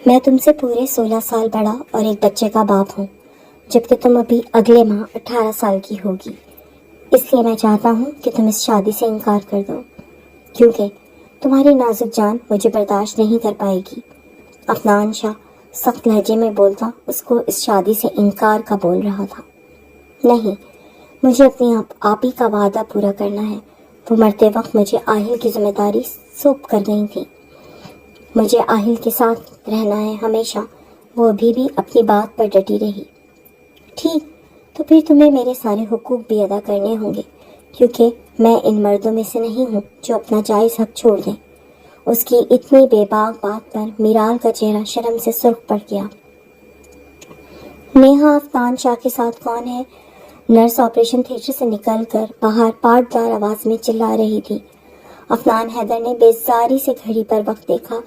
میں تم سے پورے 16 سال بڑا اور ایک بچے کا باپ ہوں، جبکہ تم ابھی اگلے ماہ 18 سال کی ہوگی۔ اس لیے میں چاہتا ہوں کہ تم اس شادی سے انکار کر دو، کیونکہ تمہاری نازک جان مجھے برداشت نہیں کر پائے گی۔ عفنان شاہ سخت لہجے میں بولتا اس کو اس شادی سے انکار کا بول رہا تھا۔ نہیں، مجھے اپنی آپ ہی کا وعدہ پورا کرنا ہے۔ وہ مرتے وقت مجھے آہل کی ذمہ داری سونپ کر گئی تھی۔ مجھے آہل کے ساتھ رہنا ہے ہمیشہ۔ وہ ابھی بھی اپنی بات پر ڈٹی رہی۔ ٹھیک، تو پھر تمہیں میرے سارے حقوق بھی ادا کرنے ہوں گے، کیونکہ میں ان مردوں میں سے نہیں ہوں جو اپنا جائز حق چھوڑ دیں۔ اس کی اتنی بے باک بات پر میرال کا چہرہ شرم سے سرخ پڑ گیا۔ نیہا عفنان شاہ کے ساتھ کون ہے؟ نرس آپریشن تھیٹر سے نکل کر باہر پاٹدار آواز میں چلا رہی تھی۔ عفنان حیدر نے بیزاری سے گھڑی پر وقت دیکھا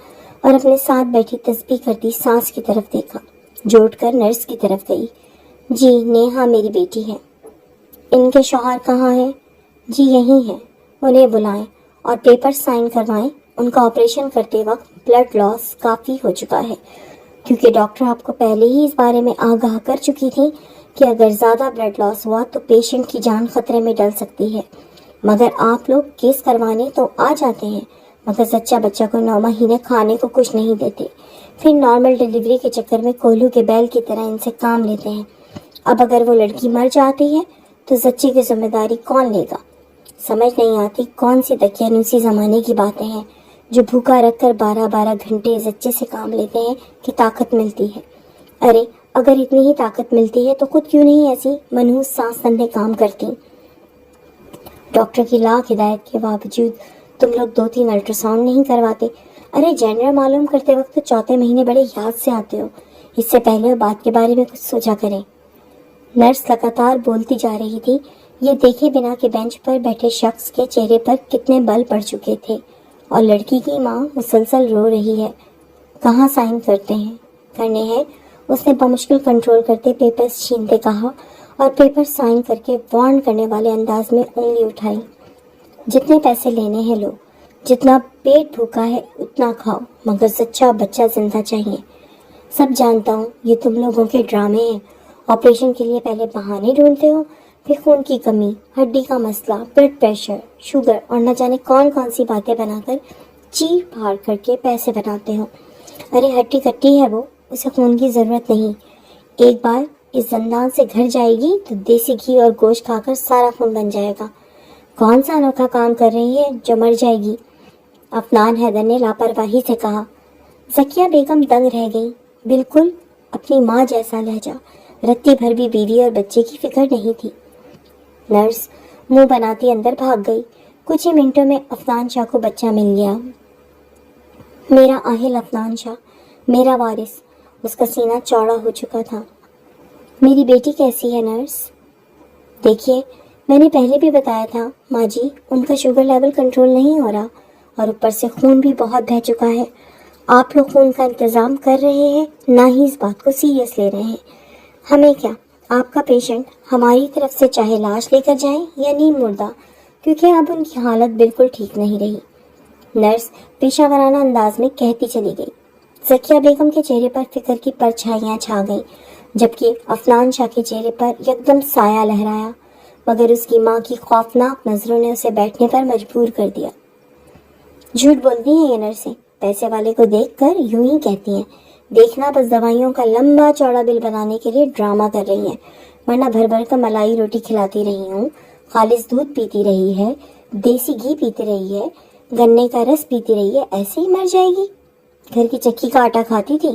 اور اپنے ساتھ بیٹھی تسبیح کرتی سانس کی طرف دیکھا، جو اٹھ کر نرس کی طرف گئی۔ جی، نیہا میری بیٹی ہے۔ ان کے شوہر کہاں ہیں؟ جی یہی ہیں، انہیں بلائیں اور پیپر سائن کروائیں۔ ان کا آپریشن کرتے وقت بلڈ لاس کافی ہو چکا ہے، کیونکہ ڈاکٹر آپ کو پہلے ہی اس بارے میں آگاہ کر چکی تھی کہ اگر زیادہ بلڈ لاس ہوا تو پیشنٹ کی جان خطرے میں ڈل سکتی ہے۔ مگر آپ لوگ کیس کروانے تو آ جاتے ہیں، مگر سچا بچہ کو 9 مہینے کھانے کو کچھ نہیں دیتے، پھر نارمل ڈیلیوری کے چکر میں کوہلو کے بیل کی طرح ان سے کام لیتے ہیں۔ اب اگر وہ لڑکی مر جاتی ہے تو زچے کی ذمہ داری کون لے گا؟ سمجھ نہیں آتی کون سی دقیانوسی زمانے کی باتیں ہیں جو بھوکا رکھ کر 12 گھنٹے زچے سے کام لیتے ہیں کہ طاقت ملتی ہے۔ ارے اگر اتنی ہی طاقت ملتی ہے تو خود کیوں نہیں ایسی منحوس سانس تندے کام کرتی؟ ڈاکٹر کی لاکھ ہدایت کے باوجود تم لوگ 2-3 الٹرا ساؤنڈ نہیں کرواتے؟ ارے جنرل معلوم کرتے وقت تو 4تھے مہینے بڑے یاد سے آتے ہو۔ اس سے پہلے اور بعد کے بارے میں کچھ سوچا کریں۔ نرس لگاتار بولتی جا رہی تھی۔ یہ دیکھے بنا کہ بینچ پر بیٹھے شخص کے چہرے پر کتنے بل پڑ چکے تھے اور لڑکی کی ماں مسلسل رو رہی ہے۔ کہاں سائن کرنے ہیں؟ اس نے بمشکل کنٹرول کرتے پیپرز چھینتے کہا اور پیپر سائن کر کے وارن کرنے والے انداز میں انگلی اٹھائی۔ جتنے پیسے لینے ہیں لو، جتنا پیٹ بھوکا ہے اتنا کھاؤ، مگر سچا بچہ زندہ چاہیے۔ سب جانتا ہوں یہ تم لوگوں کے ڈرامے ہیں۔ آپریشن کے لیے پہلے بہانے ڈھونڈتے ہو، پھر خون کی کمی، ہڈی کا مسئلہ، بلڈ پریشر، شوگر اور نہ جانے کون سی باتیں بنا کر چیر پھاڑ کر کے پیسے بناتے ہو۔ ارے ہٹی کٹی ہے وہ، اسے خون کی ضرورت نہیں۔ ایک بار اس زندان سے گھر جائے گی تو دیسی گھی اور گوشت کھا کر سارا خون بن جائے گا۔ کون سا انوکھا کام کر رہی ہے جو مر جائے گی؟ عفنان حیدر نے لاپرواہی سے کہا۔ ذکیہ بیگم دنگ رہ گئی۔ بالکل اپنی ماں جیسا لہجہ، رتی بھر بھی بیوی اور بچے کی فکر نہیں تھی۔ نرس منہ بناتی اندر بھاگ گئی۔ کچھ ہی منٹوں میں عفنان شاہ کو بچہ مل گیا۔ میرا آہل عفنان شاہ، میرا وارث۔ اس کا سینہ چوڑا ہو چکا تھا۔ میری بیٹی کیسی ہے نرس؟ دیکھیے، میں نے پہلے بھی بتایا تھا ماں جی، ان کا شوگر لیول کنٹرول نہیں ہو رہا اور اوپر سے خون بھی بہت بہہ چکا ہے۔ آپ لوگ خون کا انتظام کر رہے ہیں، نہ ہی اس بات کو سیریس لے رہے ہیں۔ ہمیں کیا، آپ کا پیشنٹ ہماری طرف سے چاہے لاش لے کر جائیں یا نیم مردہ، کیونکہ اب ان کی حالت بالکل ٹھیک نہیں رہی۔ نرس پیشہ ورانہ انداز میں کہتی چلی گئی۔ ذکیہ بیگم کے چہرے پر فکر کی پرچھائیاں چھا گئیں، جبکہ عفنان شاہ کے چہرے پر یکدم سایہ لہرایا، مگر اس کی ماں کی خوفناک نظروں نے اسے بیٹھنے پر مجبور کر دیا۔ جھوٹ بولتی ہیں یہ نرسیں، پیسے والے کو دیکھ کر یوں ہی کہتی ہیں۔ دیکھنا بس دوائیوں کا لمبا چوڑا بل بنانے کے لیے ڈرامہ کر رہی ہیں، ورنہ بھر بھر کر ملائی روٹی کھلاتی رہی ہوں، خالص دودھ پیتی رہی ہے، دیسی گھی پیتی رہی ہے، گنے کا رس پیتی رہی ہے، ایسے ہی مر جائے گی۔ گھر کی چکی کا آٹا کھاتی تھی۔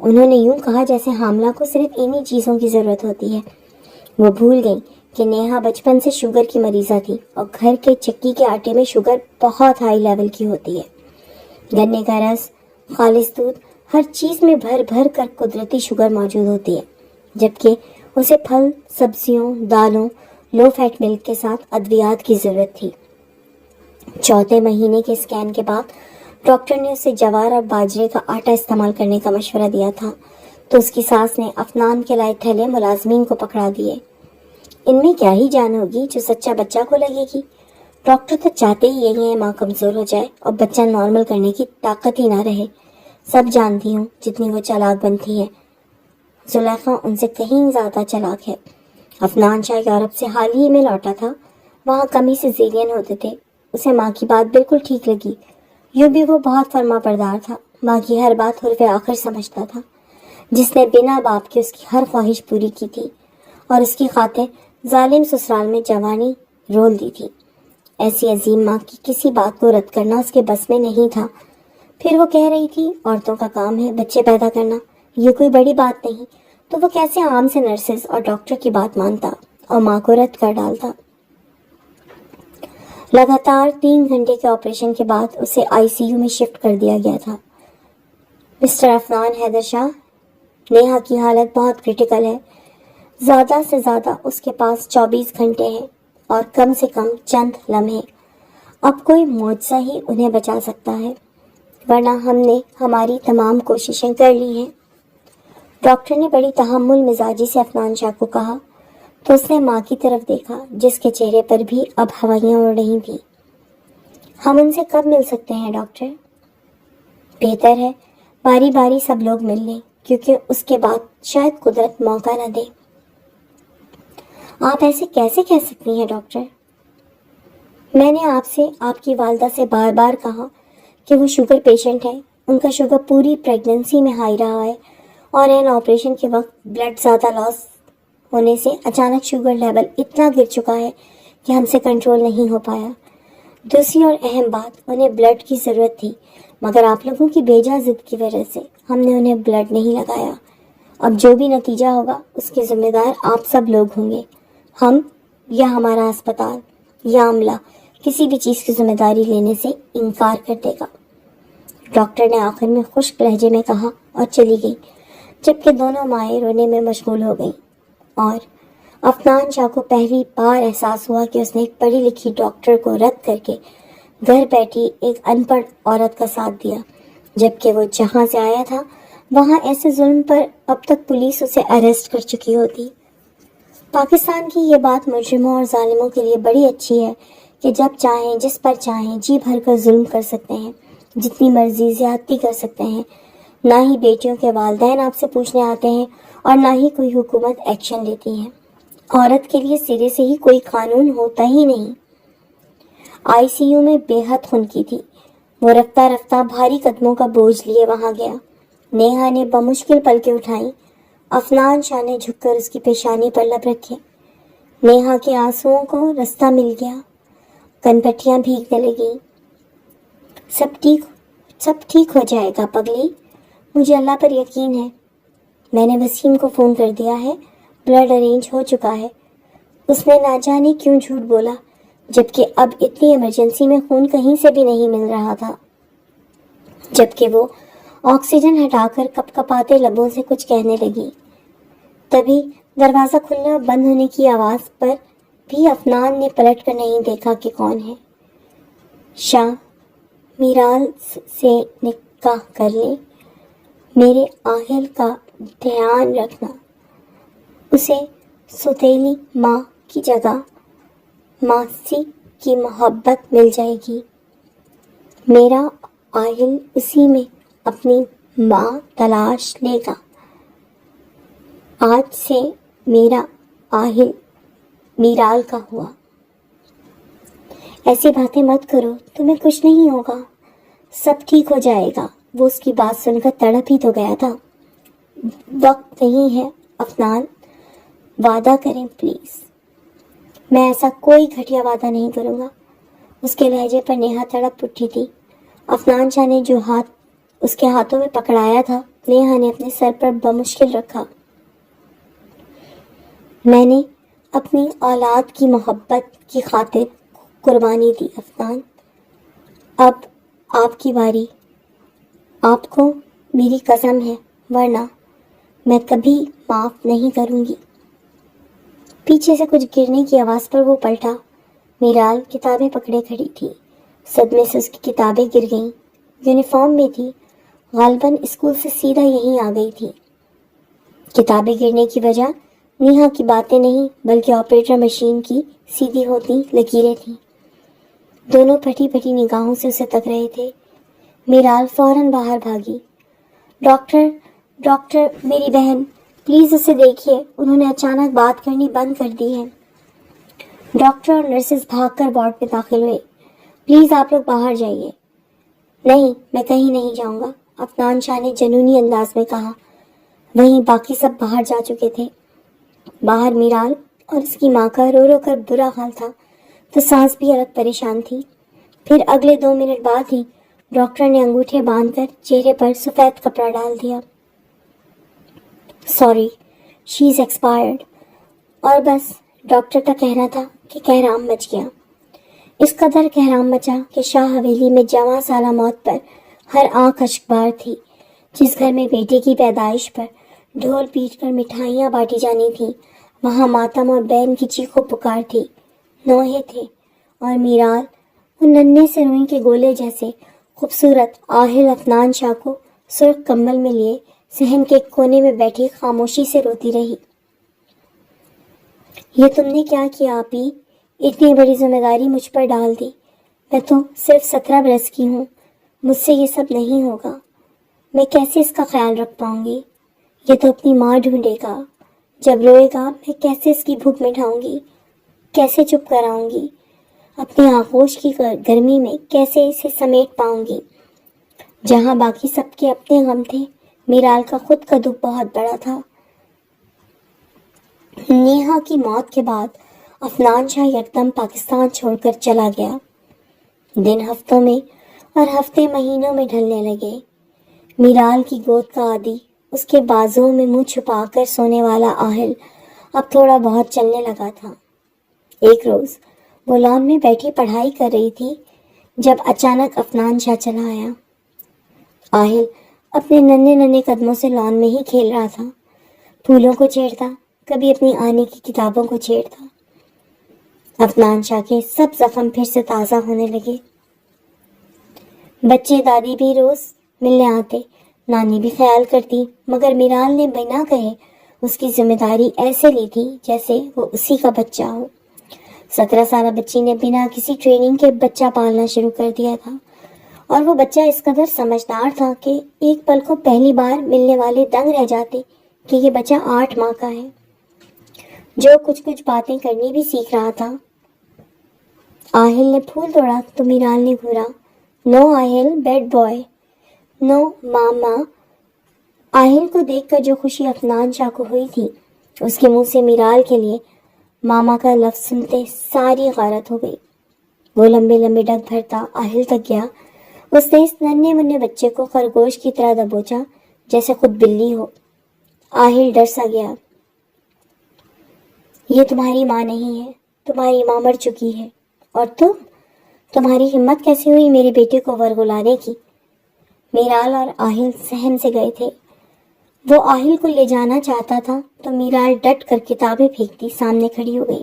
انہوں نے یوں کہا جیسے حاملہ کو صرف انہی چیزوں کی ضرورت ہوتی ہے۔ وہ بھول گئی کہ نیہا بچپن سے شوگر کی مریضہ تھی اور گھر کے چکی کے آٹے میں شوگر بہت ہائی لیول کی ہوتی ہے۔ گنے کا رس، خالص دودھ، ہر چیز میں بھر بھر کر قدرتی شوگر موجود ہوتی ہے، جبکہ اسے پھل، سبزیوں، دالوں، لو فیٹ ملک کے ساتھ ادویات کی ضرورت تھی۔ 4تھے مہینے کے اسکین کے بعد ڈاکٹر نے اسے جوار اور باجرے کا آٹا استعمال کرنے کا مشورہ دیا تھا، تو اس کی ساس نے عفنان کے لائے تھیلے ملازمین کو پکڑا دیے۔ ان میں کیا ہی جان ہوگی جو سچا بچہ کو لگے گی؟ ڈاکٹر تو چاہتے ہی یہی ہے ماں کمزور ہو جائے اور بچہ نارمل کرنے کی طاقت ہی نہ رہے۔ سب جانتی ہوں جتنی وہ چالاک بنتی ہے، زلیخا ان سے کہیں زیادہ چالاک ہے۔ عفنان شاہ یورپ سے حال ہی میں لوٹا تھا، وہاں کمی سیزیرین ہوتے تھے، اسے ماں کی بات بالکل ٹھیک لگی۔ یوں بھی وہ بہت فرما بردار تھا، ماں کی ہر بات حرف آخر سمجھتا تھا، جس نے بنا باپ کے اس کی ہر خواہش پوری کی تھی اور اس کی خاطر ظالم سسرال میں جوانی رول دی تھی۔ ایسی عظیم ماں کی کسی بات کو رد کرنا اس کے بس میں نہیں تھا۔ پھر وہ کہہ رہی تھی عورتوں کا کام ہے بچے پیدا کرنا، یہ کوئی بڑی بات نہیں، تو وہ کیسے عام سے نرسز اور ڈاکٹر کی بات مانتا اور ماں کو رد کر ڈالتا۔ لگاتار 3 گھنٹے کے آپریشن کے بعد اسے آئی سی یو میں شفٹ کر دیا گیا تھا۔ مسٹر عفنان حیدر شاہ، نیہا کی حالت بہت کریٹیکل ہے، زیادہ سے زیادہ اس کے پاس 24 گھنٹے ہیں اور کم سے کم چند لمحے۔ اب کوئی معجزہ ہی انہیں بچا سکتا ہے، ورنہ ہم نے ہماری تمام کوششیں کر لی ہیں۔ ڈاکٹر نے بڑی تحمل مزاجی سے عفنان شاہ کو کہا تو اس نے ماں کی طرف دیکھا جس کے چہرے پر بھی اب ہوائیاں اڑ رہی تھیں۔ ہم ان سے کب مل سکتے ہیں ڈاکٹر؟ بہتر ہے باری باری سب لوگ مل لیں، کیونکہ اس کے بعد شاید قدرت موقع نہ دے۔ آپ ایسے کیسے کہہ سکتی ہیں ڈاکٹر؟ میں نے آپ سے آپ کی والدہ سے بار بار کہا کہ وہ شوگر پیشنٹ ہے، ان کا شوگر پوری پریگننسی میں ہائی رہا ہے اور ان آپریشن کے وقت بلڈ زیادہ لاس ہونے سے اچانک شوگر لیول اتنا گر چکا ہے کہ ہم سے کنٹرول نہیں ہو پایا۔ دوسری اور اہم بات، انہیں بلڈ کی ضرورت تھی، مگر آپ لوگوں کی بیجا ضد کی وجہ سے ہم نے انہیں بلڈ نہیں لگایا۔ اب جو بھی نتیجہ ہوگا اس کے ذمہ دار آپ سب لوگ ہوں گے، ہم یا ہمارا اسپتال یا عملہ کسی بھی چیز کی ذمہ داری لینے سے انکار کر دے گا۔ ڈاکٹر نے آخر میں خشک لہجے میں کہا اور چلی گئی، جبکہ دونوں مائیں رونے میں مشغول ہو گئیں۔ اور عفنان شاہ کو پہلی بار احساس ہوا کہ اس نے ایک پڑھی لکھی ڈاکٹر کو رد کر کے گھر بیٹھی ایک ان پڑھ عورت کا ساتھ دیا، جبکہ وہ جہاں سے آیا تھا وہاں ایسے ظلم پر اب تک پولیس اسے اریسٹ کر چکی ہوتی۔ پاکستان کی یہ بات مجرموں اور ظالموں کے لیے بڑی اچھی ہے کہ جب چاہیں جس پر چاہیں جی بھر کر ظلم کر سکتے ہیں، جتنی مرضی زیادتی کر سکتے ہیں۔ نہ ہی بیٹیوں کے والدین آپ سے پوچھنے آتے ہیں اور نہ ہی کوئی حکومت ایکشن لیتی ہے۔ عورت کے لیے سرے سے ہی کوئی قانون ہوتا ہی نہیں۔ آئی سی یو میں بے حد خنکی تھی، وہ رفتہ رفتہ بھاری قدموں کا بوجھ لیے وہاں گیا۔ نیہا نے بمشکل پلکیں اٹھائیں، عفنان شاہ نے جھک کر اس کی پیشانی پر لب رکھے۔ نیہا کے آنسوؤں کو رستہ مل گیا، کن پٹیاں بھیگنے لگیں۔ سب ٹھیک ہو جائے گا پگلی، مجھے اللہ پر یقین ہے۔ میں نے وسیم کو فون کر دیا ہے، بلڈ ارینج ہو چکا ہے۔ اس نے نہ جانے کیوں جھوٹ بولا، جبکہ اب اتنی ایمرجنسی میں خون کہیں سے بھی نہیں مل رہا تھا۔ جبکہ وہ آکسیجن ہٹا کر کپ کپاتے لبوں سے کچھ کہنے لگی، تبھی دروازہ کھلنے اور بند ہونے کی آواز پر بھی عفنان نے پلٹ کر نہیں دیکھا کہ کون ہے۔ شاہ، میرال سے نکاح کر لیں، میرے آہل کا دھیان رکھنا، اسے سوتیلی ماں کی جگہ ماسی کی محبت مل جائے گی۔ میرا آہل اسی میں اپنی ماں تلاش لے گا۔ آج سے میرا آہل میرال کا ہوا۔ ایسی باتیں مت کرو، تمہیں کچھ نہیں ہوگا، سب ٹھیک ہو جائے گا۔ وہ اس کی بات سن کر تڑپ ہی تو گیا تھا۔ وقت نہیں ہے عفنان، وعدہ کریں پلیز۔ میں ایسا کوئی گھٹیا وعدہ نہیں کروں گا۔ اس کے لہجے پر نیہا تڑپ اٹھی تھی۔ عفنان شاہ نے جو ہاتھ اس کے ہاتھوں میں پکڑایا تھا، نیہا نے اپنے سر پر بمشکل رکھا۔ میں نے اپنی اولاد کی محبت کی خاطر قربانی دی عفنان، اب آپ کی باری۔ آپ کو میری قسم ہے، ورنہ میں کبھی معاف نہیں کروں گی۔ پیچھے سے کچھ گرنے کی آواز پر وہ پلٹا۔ میرال کتابیں پکڑے کھڑی تھی، صدمے سے اس کی کتابیں گر گئیں۔ یونیفارم میں تھی، غالباً اسکول سے سیدھا یہیں آ گئی تھی۔ کتابیں گرنے کی وجہ نیہا کی باتیں نہیں بلکہ آپریٹر مشین کی سیدھی ہوتی لکیریں تھیں۔ دونوں پھٹی پھٹی نگاہوں سے اسے تک رہے تھے۔ میرال فوراً باہر بھاگی، ڈاکٹر ڈاکٹر میری بہن، پلیز اسے دیکھیے، انہوں نے اچانک بات کرنی بند کر دی ہے۔ ڈاکٹر اور نرسز بھاگ کر وارڈ میں داخل ہوئے۔ پلیز آپ لوگ باہر جائیے۔ نہیں، میں کہیں نہیں جاؤں گا، عفنان شاہ نے جنونی انداز میں کہا۔ وہیں باقی سب باہر جا چکے تھے۔ باہر میرال اور اس کی ماں کا رو رو کر برا حال تھا، تو سانس بھی الگ پریشان تھی۔ پھر اگلے 2 منٹ بعد ہی ڈاکٹر نے انگوٹھے باندھ کر چہرے پر سفید کپڑا ڈال دیا۔ Sorry, she is expired. اور بس ڈاکٹر کا کہنا تھا کہ کہرام مچ گیا۔ اس قدر کہرام مچا کہ شاہ حویلی میں جواں سالہ موت پر ہر آنکھ اشکبار تھی۔ جس گھر میں بیٹے کی پیدائش پر ڈھول پیٹ کر مٹھائیاں بانٹی جانی تھیں، وہاں ماتم اور بین کی چیخ و پکار تھی۔ نوحے تھے اور میرال ان ننھے سے روئی کے گولے جیسے خوبصورت آہل عفنان شاہ کو سرخ کمبل میں لیے صحن کے کونے میں بیٹھی خاموشی سے روتی رہی۔ یہ تم نے کیا کیا آپی؟ اتنی بڑی ذمہ داری مجھ پر ڈال دی۔ میں تو صرف 17 برس کی ہوں، مجھ سے یہ سب نہیں ہوگا۔ میں کیسے اس کا خیال رکھ پاؤں گی؟ یہ تو اپنی ماں ڈھونڈے گا، جب روئے گا میں کیسے اس کی بھوک مٹھاؤں گی؟ کیسے چپ کراؤں گی؟ اپنی آغوش کی گرمی میں کیسے اسے سمیٹ پاؤں گی؟ جہاں باقی سب کے اپنے غم تھے، میرال کا خود کا دکھ بہت بڑا تھا۔ نیہا کی موت کے بعد عفنان شاہ یکدم پاکستان چھوڑ کر چلا گیا۔ دن ہفتوں میں اور ہفتے مہینوں میں ڈھلنے لگے۔ میرال کی گود کا عادی، اس کے بازوؤں میں منہ چھپا کر سونے والا آہل اب تھوڑا بہت چلنے لگا تھا۔ ایک روز وہ لان میں بیٹھی پڑھائی کر رہی تھی جب اچانک عفنان شاہ چلا آیا۔ آہل اپنے ننھے ننھے قدموں سے لان میں ہی کھیل رہا تھا، پھولوں کو چھیڑتا، کبھی اپنی آنے کی کتابوں کو چھیڑتا۔ عفنان شاہ کے سب زخم پھر سے تازہ ہونے لگے۔ بچے دادی بھی روز ملنے آتے، نانی بھی خیال کرتی، مگر میرال نے بنا کہے اس کی ذمہ داری ایسے لی تھی جیسے وہ اسی کا بچہ ہو۔ 17 سالہ بچی نے بنا کسی ٹریننگ کے بچہ پالنا شروع کر دیا تھا، اور وہ بچہ اس قدر سمجھدار تھا کہ ایک پل کو پہلی بار ملنے والے دنگ رہ جاتے کہ یہ بچہ 8 ماہ کا ہے، جو کچھ باتیں کرنی بھی سیکھ رہا تھا۔ آہل نے پھول توڑا تو میرال نے گھورا، نو آہل، بیڈ بوائے، نو ماما۔ آہل کو دیکھ کر جو خوشی عفنان شاہ کو ہوئی تھی، اس کے منہ سے میرال کے لیے ماما کا لفظ سنتے ساری غارت ہو گئی۔ وہ لمبے لمبے ڈگ بھرتا آہل تک گیا۔ اس نے اس ننھے منھے بچے کو خرگوش کی طرح دبوچا جیسے خود بلی ہو۔ آہل ڈر سا گیا۔ یہ تمہاری ماں نہیں ہے، تمہاری ماں مر چکی ہے، اور تمہاری ہمت کیسے ہوئی میرے بیٹے کو ورگلانے کی؟ میرال اور آہل صحن سے گئے تھے۔ وہ آہل کو لے جانا چاہتا تھا تو میرال ڈٹ کر کتابیں پھینکتی سامنے کھڑی ہو گئی۔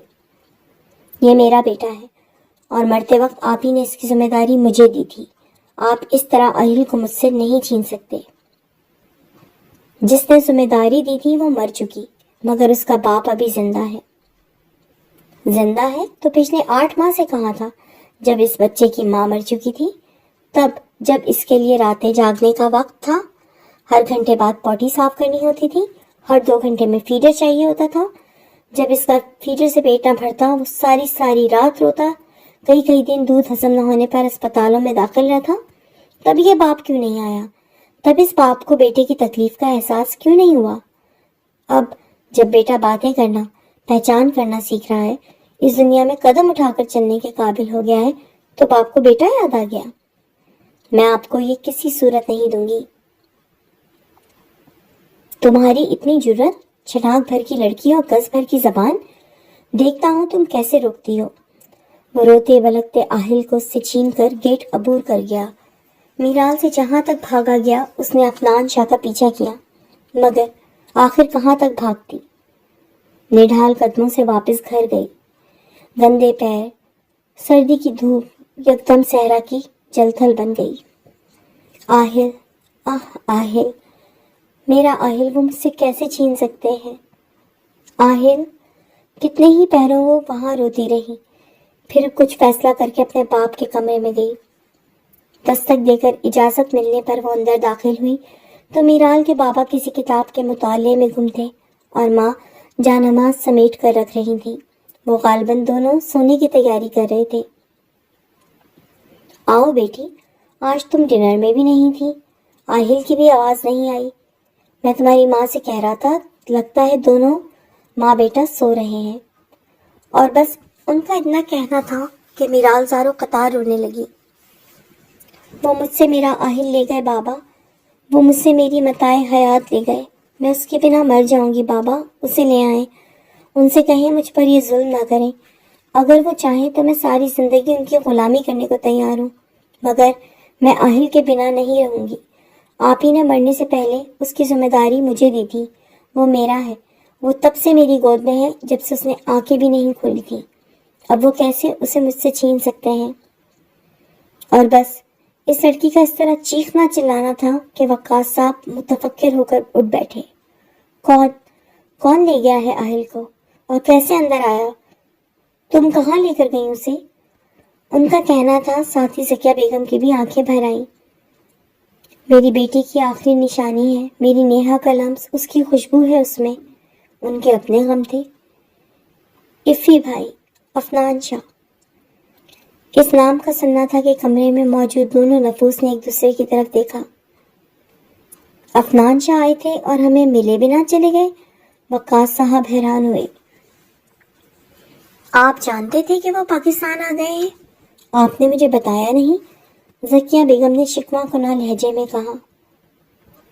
یہ میرا بیٹا ہے، اور مرتے وقت آپ ہی نے اس کی ذمہ داری مجھے دی تھی۔ آپ اس طرح آہل کو مجھ سے نہیں چھین سکتے۔ جس نے ذمہ داری دی تھی وہ مر چکی، مگر اس کا باپ ابھی زندہ ہے۔ زندہ ہے تو پچھلے 8 ماہ سے کہاں تھا جب اس بچے کی ماں مر چکی تھی؟ تب جب اس کے لیے راتیں جاگنے کا وقت تھا، ہر گھنٹے بعد پوٹی صاف کرنی ہوتی تھی، ہر 2 گھنٹے میں فیڈر چاہیے ہوتا تھا۔ جب اس کا فیڈر سے پیٹ نہ بھرتا وہ ساری رات روتا، کئی دن دودھ ہضم نہ ہونے پر اسپتالوں میں داخل رہتا۔ تب یہ باپ کیوں نہیں آیا؟ تب اس باپ کو بیٹے کی تکلیف کا احساس کیوں نہیں ہوا؟ اب جب بیٹا باتیں کرنا، پہچان کرنا سیکھ رہا ہے، اس دنیا میں قدم اٹھا کر چلنے کے قابل ہو گیا ہے، تو باپ کو بیٹا یاد آ گیا۔ میں آپ کو یہ کسی صورت نہیں دوں گی۔ تمہاری اتنی جرت، چھٹانک بھر کی لڑکی اور گز بھر کی زبان، دیکھتا ہوں تم کیسے روکتی ہو۔ وہ روتے بلکتے آہل کو اس سے چھین کر گیٹ عبور کر گیا۔ میرال سے جہاں تک بھاگا گیا اس نے عفنان شاہ کا پیچھا کیا، مگر آخر کہاں تک بھاگتی؟ نڈھال قدموں سے واپس گھر گئی۔ گندے پیر، سردی کی دھوپ یکدم صحرا کی جل تھل بن گئی۔ آہل، آہل، میرا آہل وہ مجھ سے کیسے چھین سکتے ہیں؟ آہل، کتنے ہی پیروں وہ وہاں روتی رہی، پھر کچھ فیصلہ کر کے اپنے باپ کے کمرے میں گئی۔ دستک دے کر اجازت ملنے پر وہ اندر داخل ہوئی تو میرال کے بابا کسی کتاب کے مطالعے میں گم تھے اور ماں جانماز سمیٹ کر رکھ رہی تھی۔ وہ غالباً دونوں سونے کی تیاری کر رہے تھے۔ آؤ بیٹی، آج تم ڈنر میں بھی نہیں تھی، آہل کی بھی آواز نہیں آئی۔ میں تمہاری ماں سے کہہ رہا تھا، لگتا ہے دونوں ماں بیٹا سو رہے ہیں۔ اور بس ان کا اتنا کہنا تھا کہ میرال زاروں قطار رونے لگی۔ وہ مجھ سے میرا آہل لے گئے بابا، وہ مجھ سے میری متاع حیات لے گئے، میں اس کے بنا مر جاؤں گی بابا، اسے لے آئیں، ان سے کہیں مجھ پر یہ ظلم نہ کریں، اگر وہ چاہیں تو میں ساری زندگی ان کی غلامی کرنے کو تیار ہوں، مگر میں آہل کے بنا نہیں رہوں گی۔ آپ ہی نے مرنے سے پہلے اس کی ذمہ داری مجھے دی تھی، وہ میرا ہے، وہ تب سے میری گود میں ہے جب سے اس نے آنکھیں بھی نہیں کھولی تھی، اب وہ کیسے اسے مجھ سے چھین سکتے ہیں؟ اور بس اس لڑکی کا اس طرح چیخنا چلانا تھا کہ وقاص صاحب متفکر ہو کر اٹھ بیٹھے۔ کون لے گیا ہے آہل کو اور کیسے اندر آیا؟ تم کہاں لے کر گئی اسے؟ ان کا کہنا تھا، ساتھ ہی ذکیہ بیگم کی بھی آنکھیں بھر آئیں۔ میری بیٹی کی آخری نشانی ہے، میری نیہا کا لمس، اس کی خوشبو ہے اس میں، ان کے اپنے غم تھے۔ افی بھائی، افنان شاہ۔ اس نام کا سناٹا کے کمرے میں موجود دونوں نفوس نے ایک دوسرے کی طرف دیکھا۔ افنان شاہ آئے تھے اور ہمیں ملے بنا چلے گئے؟ وقاص صاحب حیران ہوئے۔ آپ جانتے تھے کہ وہ پاکستان آ گئے ہیں؟ آپ نے مجھے بتایا نہیں، ذکیہ بیگم نے شکوہ کناں لہجے میں کہا۔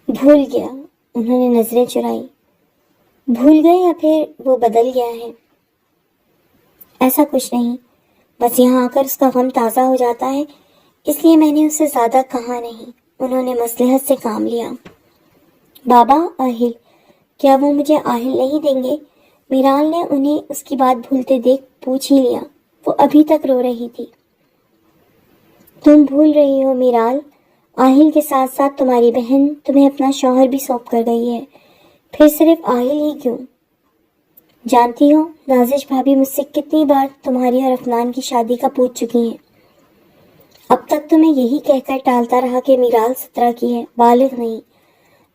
بھول گیا، انہوں نے نظریں چرائی۔ بھول گئے یا پھر وہ بدل گیا ہے؟ ایسا کچھ نہیں، بس یہاں آ کر اس کا غم تازہ ہو جاتا ہے، اس لیے میں نے اسے زیادہ کہا نہیں۔ انہوں نے مصلحت سے کام لیا۔ بابا، آہل، کیا وہ مجھے آہل نہیں دیں گے؟ میرال نے انہیں اس کی بات بھولتے دیکھ پوچھ ہی لیا۔ وہ ابھی تک رو رہی تھی۔ تم بھول رہی ہو میرال، آہل کے ساتھ ساتھ تمہاری بہن تمہیں اپنا شوہر بھی سونپ کر گئی ہے، پھر صرف آہل ہی کیوں؟ جانتی ہو نازش بھابھی مجھ سے کتنی بار تمہاری اور افنان کی شادی کا پوچھ چکی ہیں۔ اب تک تو میں یہی کہہ کر ٹالتا رہا کہ میرال 17 کی ہے، بالغ نہیں،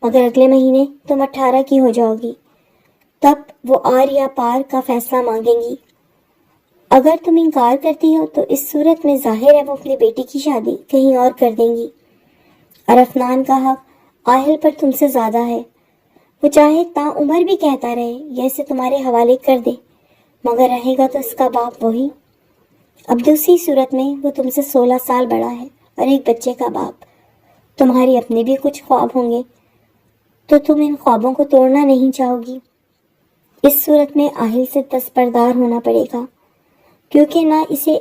مگر اگلے مہینے تم 18 کی ہو جاؤ گی، تب وہ آر یا پار کا فیصلہ مانگیں گی۔ اگر تم انکار کرتی ہو تو اس صورت میں ظاہر ہے وہ اپنی بیٹی کی شادی کہیں اور کر دیں گی، اور افنان کا حق آہل پر تم سے زیادہ ہے۔ وہ چاہے تا عمر بھی کہتا رہے یا اسے تمہارے حوالے کر دے، مگر رہے گا تو اس کا باپ وہی۔ اب دوسری صورت میں وہ تم سے 16 سال بڑا ہے اور ایک بچے کا باپ، تمہاری اپنے بھی کچھ خواب ہوں گے، تو تم ان خوابوں کو توڑنا نہیں چاہو گی۔ اس صورت میں آہل سے دستبردار ہونا پڑے گا، کیونکہ نہ اسے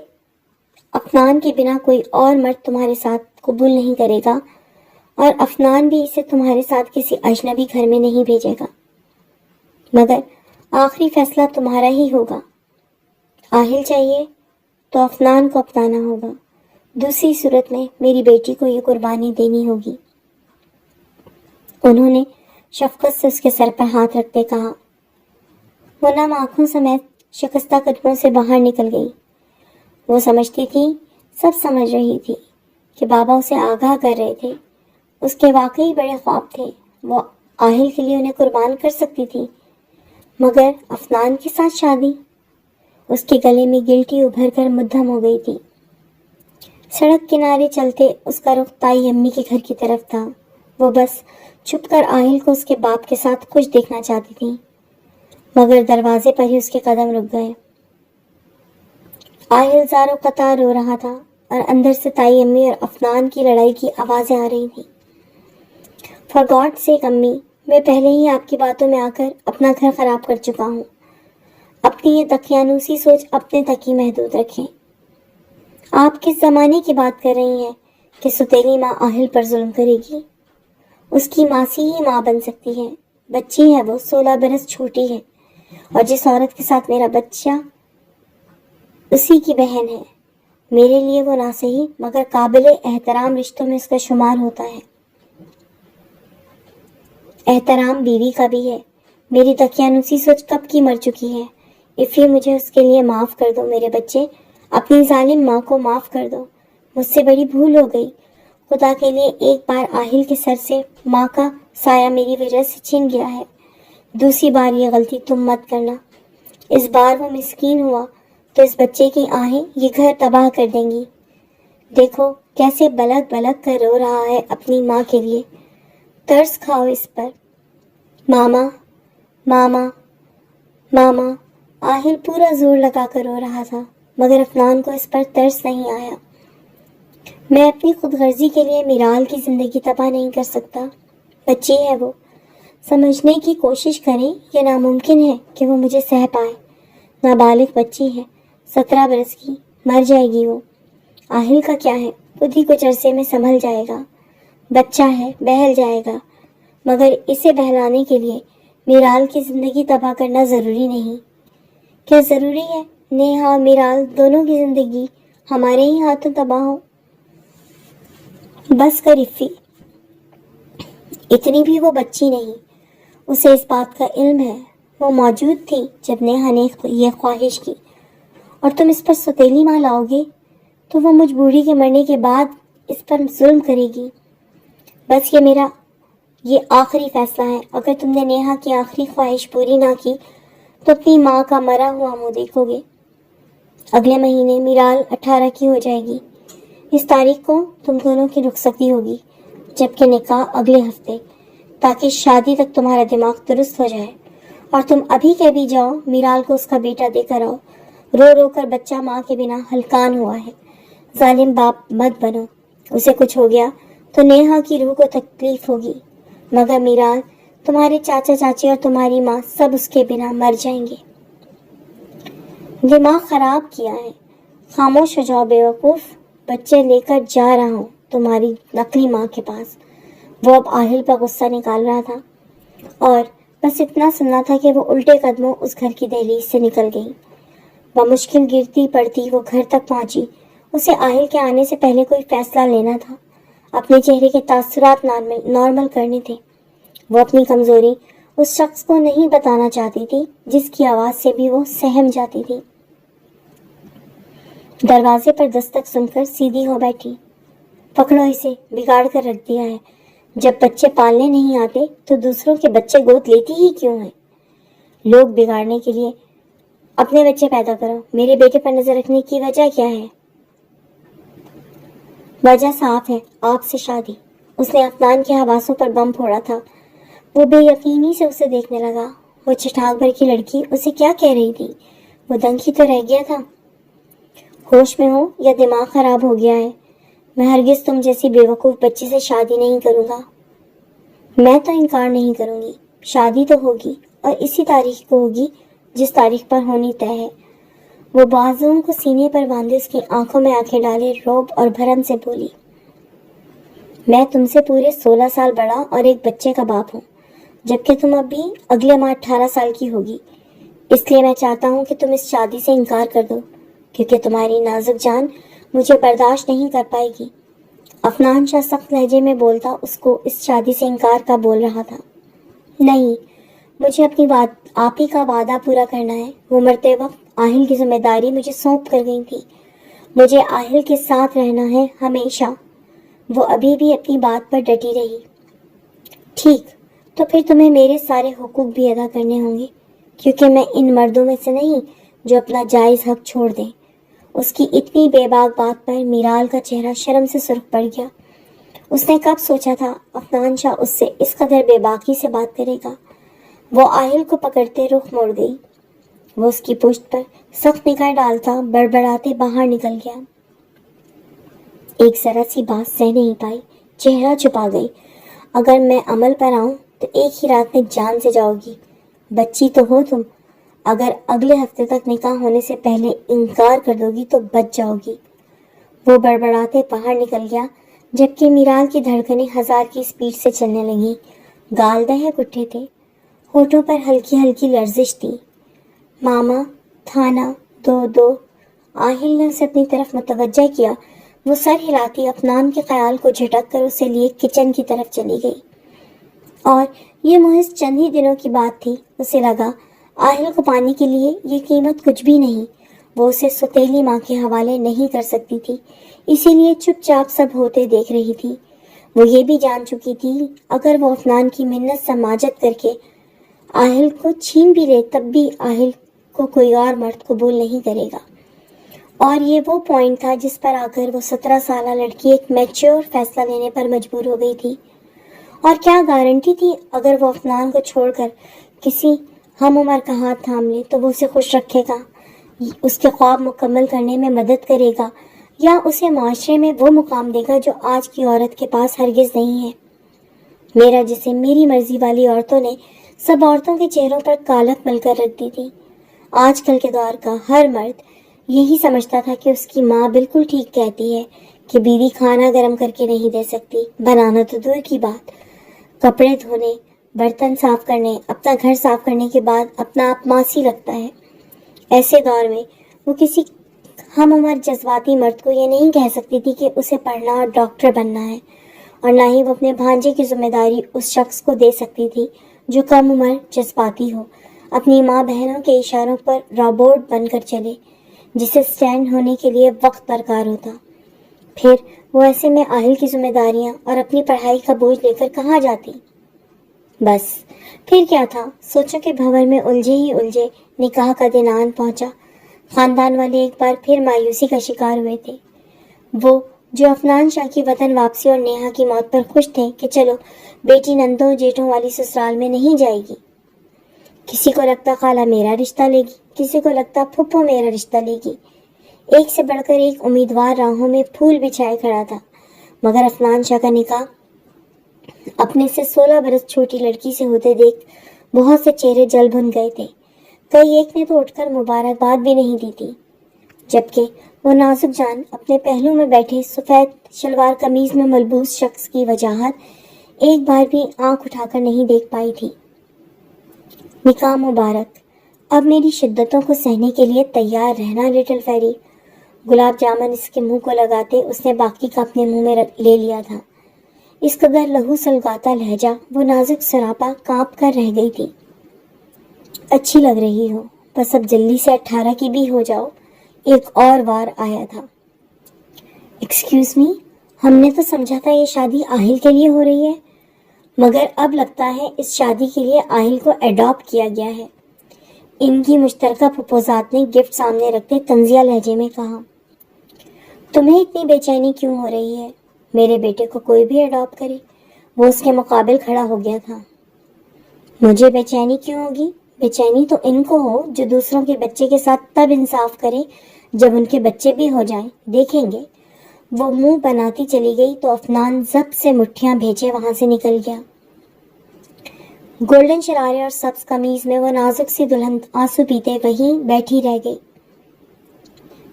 افنان کے بنا کوئی اور مرد تمہارے ساتھ قبول نہیں کرے گا، اور افنان بھی اسے تمہارے ساتھ کسی اجنبی گھر میں نہیں بھیجے گا، مگر آخری فیصلہ تمہارا ہی ہوگا۔ آہل چاہیے تو افنان کو اپنانا ہوگا، دوسری صورت میں میری بیٹی کو یہ قربانی دینی ہوگی۔ انہوں نے شفقت سے اس کے سر پر ہاتھ رکھتے کہا۔ وہ نم آنکھوں سمیت شکستہ قدموں سے باہر نکل گئی۔ وہ سمجھتی تھی، سب سمجھ رہی تھی کہ بابا اسے آگاہ کر رہے تھے، اس کے واقعی بڑے خواب تھے، وہ آہل کے لیے انہیں قربان کر سکتی تھی، مگر افنان کے ساتھ شادی؟ اس کے گلے میں گلٹی ابھر کر مدھم ہو گئی تھی۔ سڑک کنارے چلتے اس کا رخ تائی امی کے گھر کی طرف تھا۔ وہ بس چھپ کر آہل کو اس کے باپ کے ساتھ کچھ دیکھنا چاہتی تھی، مگر دروازے پر ہی اس کے قدم رک گئے۔ آہل زاروں قطار رو رہا تھا اور اندر سے تائی امی اور افنان کی لڑائی کی آوازیں آ رہی تھیں۔ فار گاڈ سیک امی، میں پہلے ہی آپ کی باتوں میں آ کر اپنا گھر خراب کر چکا ہوں، اپنی یہ دقیانوسی سوچ اپنے تک ہی محدود رکھیں۔ آپ کس زمانے کی بات کر رہی ہیں کہ ستیلی ماں آہل پر ظلم کرے گی؟ اس کی ماسی ہی ماں بن سکتی ہے، بچی ہے وہ، 16 برس چھوٹی ہے، اور جس عورت کے ساتھ میرا بچہ اسی کی بہن ہے، میرے لیے وہ نہ صحیح مگر قابل احترام رشتوں میں اس کا شمار ہوتا ہے۔ احترام بیوی کا بھی ہے۔ میری دقیانوسی سوچ کب کی مر چکی ہے۔ افی، مجھے اس کے لیے معاف کر دو میرے بچے، اپنی ظالم ماں کو معاف کر دو، مجھ سے بڑی بھول ہو گئی۔ خدا کے لیے ایک بار آہل کے سر سے ماں کا سایہ میری وجہ سے چھن گیا ہے. دوسری بار یہ غلطی تم مت کرنا. اس بار وہ مسکین ہوا تو اس بچے کی آہیں یہ گھر تباہ کر دیں گی. دیکھو کیسے بلک بلک کر رو رہا ہے اپنی ماں کے لیے. ترس کھاؤ اس پر. ماما ماما ماما. آہل پورا زور لگا کر رو رہا تھا مگر افنان کو اس پر ترس نہیں آیا. میں اپنی خود غرضی کے لیے میرال کی زندگی تباہ نہیں کر سکتا. بچی ہے وہ. سمجھنے کی کوشش کریں یہ ناممکن ہے کہ وہ مجھے سہ پائے. نابالغ بچی ہے, 17 برس کی. مر جائے گی وہ. آہل کا کیا ہے, خود ہی کچھ عرصے میں سنبھل جائے گا. بچہ ہے, بہل جائے گا. مگر اسے بہلانے کے لیے میرال کی زندگی تباہ کرنا ضروری نہیں. کیا ضروری ہے نیہا اور میرال دونوں کی زندگی ہمارے ہی ہاتھوں تباہ ہو؟ بس کر افی. اتنی بھی وہ بچی نہیں. اسے اس بات کا علم ہے. وہ موجود تھی جب نیہا نے یہ خواہش کی. اور تم اس پر سوتیلی ماں لاؤ گے تو وہ مجھ بوڑھی کے مرنے کے بعد اس پر ظلم کرے گی. بس یہ آخری فیصلہ ہے. اگر تم نے نیہا کی آخری خواہش پوری نہ کی تو اپنی ماں کا مرا ہوا منہ دیکھو گے. اگلے مہینے میرال 18 کی ہو جائے گی. اس تاریخ کو تم دونوں کی رخصتی ہوگی, جبکہ نکاح اگلے ہفتے, تاکہ شادی تک تمہارا دماغ درست ہو جائے. اور تم ابھی کے بھی جاؤ میرال کو اس کا بیٹا دے کر آؤ. رو رو کر بچہ ماں کے بنا ہلکان ہوا ہے. ظالم باپ مت بنو. اسے کچھ ہو گیا تو نیہا کی روح کو تکلیف ہوگی, مگر میرال, تمہارے چاچا چاچی اور تمہاری ماں سب اس کے بنا مر جائیں گے. دماغ خراب کیا ہے. خاموش ہو جاؤ بیوقوف. بچے لے کر جا رہا ہوں تمہاری نقلی ماں کے پاس. وہ اب آہل پر غصہ نکال رہا تھا اور بس اتنا سننا تھا کہ وہ الٹے قدموں اس گھر کی دہلیز سے نکل گئی. بمشکل گرتی پڑتی وہ گھر تک پہنچی. اسے آہل کے آنے سے پہلے کوئی فیصلہ لینا تھا. اپنے چہرے کے تاثرات نارمل کرنے تھے. وہ اپنی کمزوری اس شخص کو نہیں بتانا چاہتی تھی جس کی آواز سے بھی وہ سہم جاتی تھی. دروازے پر دستک سن کر سیدھی ہو بیٹھی. پکڑو اسے, بگاڑ کر رکھ دیا ہے. جب بچے پالنے نہیں آتے تو دوسروں کے بچے گود لیتی ہی کیوں ہیں؟ لوگ بگاڑنے کے لیے اپنے بچے پیدا کرو. میرے بیٹے پر نظر رکھنے کی وجہ کیا ہے؟ وجہ صاف ہے, آپ سے شادی. اس نے افنان کے حواسوں پر بم پھوڑا تھا. وہ بے یقینی سے اسے دیکھنے لگا. وہ چٹاک بھر کی لڑکی اسے کیا کہہ رہی تھی؟ وہ دنگ ہی تو رہ گیا تھا. ہوش میں ہو یا دماغ خراب ہو گیا ہے؟ میں ہرگز تم جیسی بیوقوف بچی سے شادی نہیں کروں گا. میں تو انکار نہیں کروں گی. شادی تو ہوگی اور اسی تاریخ کو ہوگی جس تاریخ پر ہونی طے ہے. وہ بازوؤں کو سینے پر باندھے اس کی آنکھوں میں آنکھیں ڈالے روب اور بھرم سے بولی, میں تم سے پورے 16 سال بڑا اور ایک بچے کا باپ ہوں, جبکہ تم اب بھی اگلے ماہ 18 سال کی ہوگی. اس لیے میں چاہتا ہوں کہ تم اس شادی سے انکار کر دو, کیونکہ تمہاری نازک جان مجھے برداشت نہیں کر پائے گی. افنان شاہ سخت لہجے میں بولتا اس کو اس شادی سے انکار کا بول رہا تھا. نہیں, مجھے اپنی آپ ہی کا وعدہ پورا کرنا ہے. وہ مرتے وقت آہل کی ذمہ داری مجھے سونپ کر گئی تھی. مجھے آہل کے ساتھ رہنا ہے ہمیشہ. وہ ابھی بھی اپنی بات پر ڈٹی رہی. ٹھیک, تو پھر تمہیں میرے سارے حقوق بھی ادا کرنے ہوں گے, کیونکہ میں ان مردوں میں سے نہیں جو اپنا جائز حق چھوڑ دیں. اس کی اتنی بے باک بات پر میرال کا چہرہ شرم سے سرخ پڑ گیا. اس نے کب سوچا تھا افنان شاہ اس سے اس قدر بے باکی سے بات کرے گا. وہ آہل کو پکڑتے رخ موڑ گئی. وہ اس کی پشت پر سخت نگاہ ڈالتا بڑبڑاتے باہر نکل گیا. ایک ذرا سی بات سہ نہیں پائی, چہرہ چھپا گئی. اگر میں عمل پر آؤں تو ایک ہی رات میں جان سے جاؤ گی. بچی تو ہو تم. اگر اگلے ہفتے تک نکاح ہونے سے پہلے انکار کر دو گی تو بچ جاؤ گی. وہ بڑبڑاتے باہر نکل گیا, جبکہ میرال کی دھڑکنیں 1000 کی سپیڈ سے چلنے لگیں. گال دہک اٹھے تھے, ہونٹوں پر ہلکی ہلکی لرزش تھی. ماما, تھانہ 22. آہل نے اسے اپنی طرف متوجہ کیا. وہ سر ہلاتی افنان کے خیال کو جھٹک کر اسے لیے کچن کی طرف چلی گئی. اور یہ محض چند ہی دنوں کی بات تھی. اسے لگا آہل کو پانے کے لیے یہ قیمت کچھ بھی نہیں. وہ اسے سوتیلی ماں کے حوالے نہیں کر سکتی تھی, اسی لیے چپ چاپ سب ہوتے دیکھ رہی تھی. وہ یہ بھی جان چکی تھی اگر وہ عفنان کی منت سماجت کر کے آہل کو چھین بھی لے تب بھی آہل کو کوئی اور مرد قبول نہیں کرے گا، اور یہ وہ پوائنٹ تھا جس پر آ کر وہ 17 سالہ لڑکی ایک میچور فیصلہ لینے پر مجبور ہو گئی تھی۔ اور کیا گارنٹی تھی اگر وہ عفنان کو چھوڑ کر کسی ہم عمر کا ہاتھ تھام لے تو وہ اسے خوش رکھے گا، اس کے خواب مکمل کرنے میں مدد کرے گا، یا اسے معاشرے میں وہ مقام دے گا جو آج کی عورت کے پاس ہرگز نہیں ہے۔ میرا جسم میری مرضی والی عورتوں نے سب عورتوں کے چہروں پر کالک مل کر رکھ دی تھی۔ آج کل کے دور کا ہر مرد یہی سمجھتا تھا کہ اس کی ماں بالکل ٹھیک کہتی ہے کہ بیوی کھانا گرم کر کے نہیں دے سکتی، بنانا تو دور کی بات، کپڑے دھونے، برتن صاف کرنے، اپنا گھر صاف کرنے کے بعد اپنا آپ ماسی لگتا ہے۔ ایسے دور میں وہ کسی ہم عمر جذباتی مرد کو یہ نہیں کہہ سکتی تھی کہ اسے پڑھنا اور ڈاکٹر بننا ہے، اور نہ ہی وہ اپنے بھانجے کی ذمہ داری اس شخص کو دے سکتی تھی جو کم عمر جذباتی ہو، اپنی ماں بہنوں کے اشاروں پر روبوٹ بن کر چلے جسے سٹینڈ ہونے کے لیے وقت درکار ہوتا۔ پھر وہ ایسے میں آہل کی ذمہ داریاں اور اپنی پڑھائی کا بوجھ لے کر کہاں جاتی؟ بس پھر کیا تھا، سوچو کہ بھنور میں الجھے ہی الجھے نکاح کا دن آن پہنچا۔ خاندان والے ایک بار پھر مایوسی کا شکار ہوئے تھے، وہ جو عفنان شاہ کی وطن واپسی اور نیہا کی موت پر خوش تھے کہ چلو بیٹی نندوں جیٹھوں والی سسرال میں نہیں جائے گی۔ کسی کو لگتا خالہ میرا رشتہ لے گی، کسی کو لگتا پھپھو میرا رشتہ لے گی، ایک سے بڑھ کر ایک امیدوار راہوں میں پھول بچھائے کھڑا تھا، مگر عفنان شاہ کا نکاح اپنے سے 16 برس چھوٹی لڑکی سے ہوتے دیکھ بہت سے چہرے جل بھن گئے تھے، کئی ایک نے تو اٹھ کر مبارکباد بھی نہیں دی تھی، جبکہ وہ نازک جان اپنے پہلو میں بیٹھے سفید شلوار قمیض میں ملبوس شخص کی وجاہت ایک بار بھی آنکھ اٹھا کر نہیں دیکھ پائی تھی۔ نکاح مبارک، اب میری شدتوں کو سہنے کے لیے تیار رہنا لٹل فیری۔ گلاب جامن اس کے منہ کو لگاتے اس نے باقی کا اپنے منہ میں لے لیا تھا۔ اس قدر لہو سلگاتا لہجہ وہ نازک سراپا کانپ کر رہ گئی تھی۔ اچھی لگ رہی ہو، بس اب جلدی سے 18 کی بھی ہو جاؤ، ایک اور وار آیا تھا۔ ایکسکیوز می، ہم نے تو سمجھا تھا یہ شادی آہل کے لیے ہو رہی ہے، مگر اب لگتا ہے اس شادی کے لیے آہل کو اڈاپٹ کیا گیا ہے، ان کی مشترکہ پھپھوزاد نے گفٹ سامنے رکھتے طنزیہ لہجے میں کہا۔ تمہیں اتنی بے چینی کیوں ہو رہی ہے؟ میرے بیٹے کو کوئی بھی اڈاپٹ کرے، وہ اس کے مقابل کھڑا ہو گیا تھا۔ مجھے بے چینی کیوں ہوگی؟ بے چینی تو ان کو ہو جو دوسروں کے بچے کے ساتھ تب انصاف کرے جب ان کے بچے بھی ہو جائیں، دیکھیں گے۔ وہ منہ بناتی چلی گئی تو عفنان ضبط سے مٹھیاں بھیجے وہاں سے نکل گیا۔ گولڈن شرارے اور سبز قمیض میں وہ نازک سی دلہن آنسو پیتے وہیں بیٹھی رہ گئی۔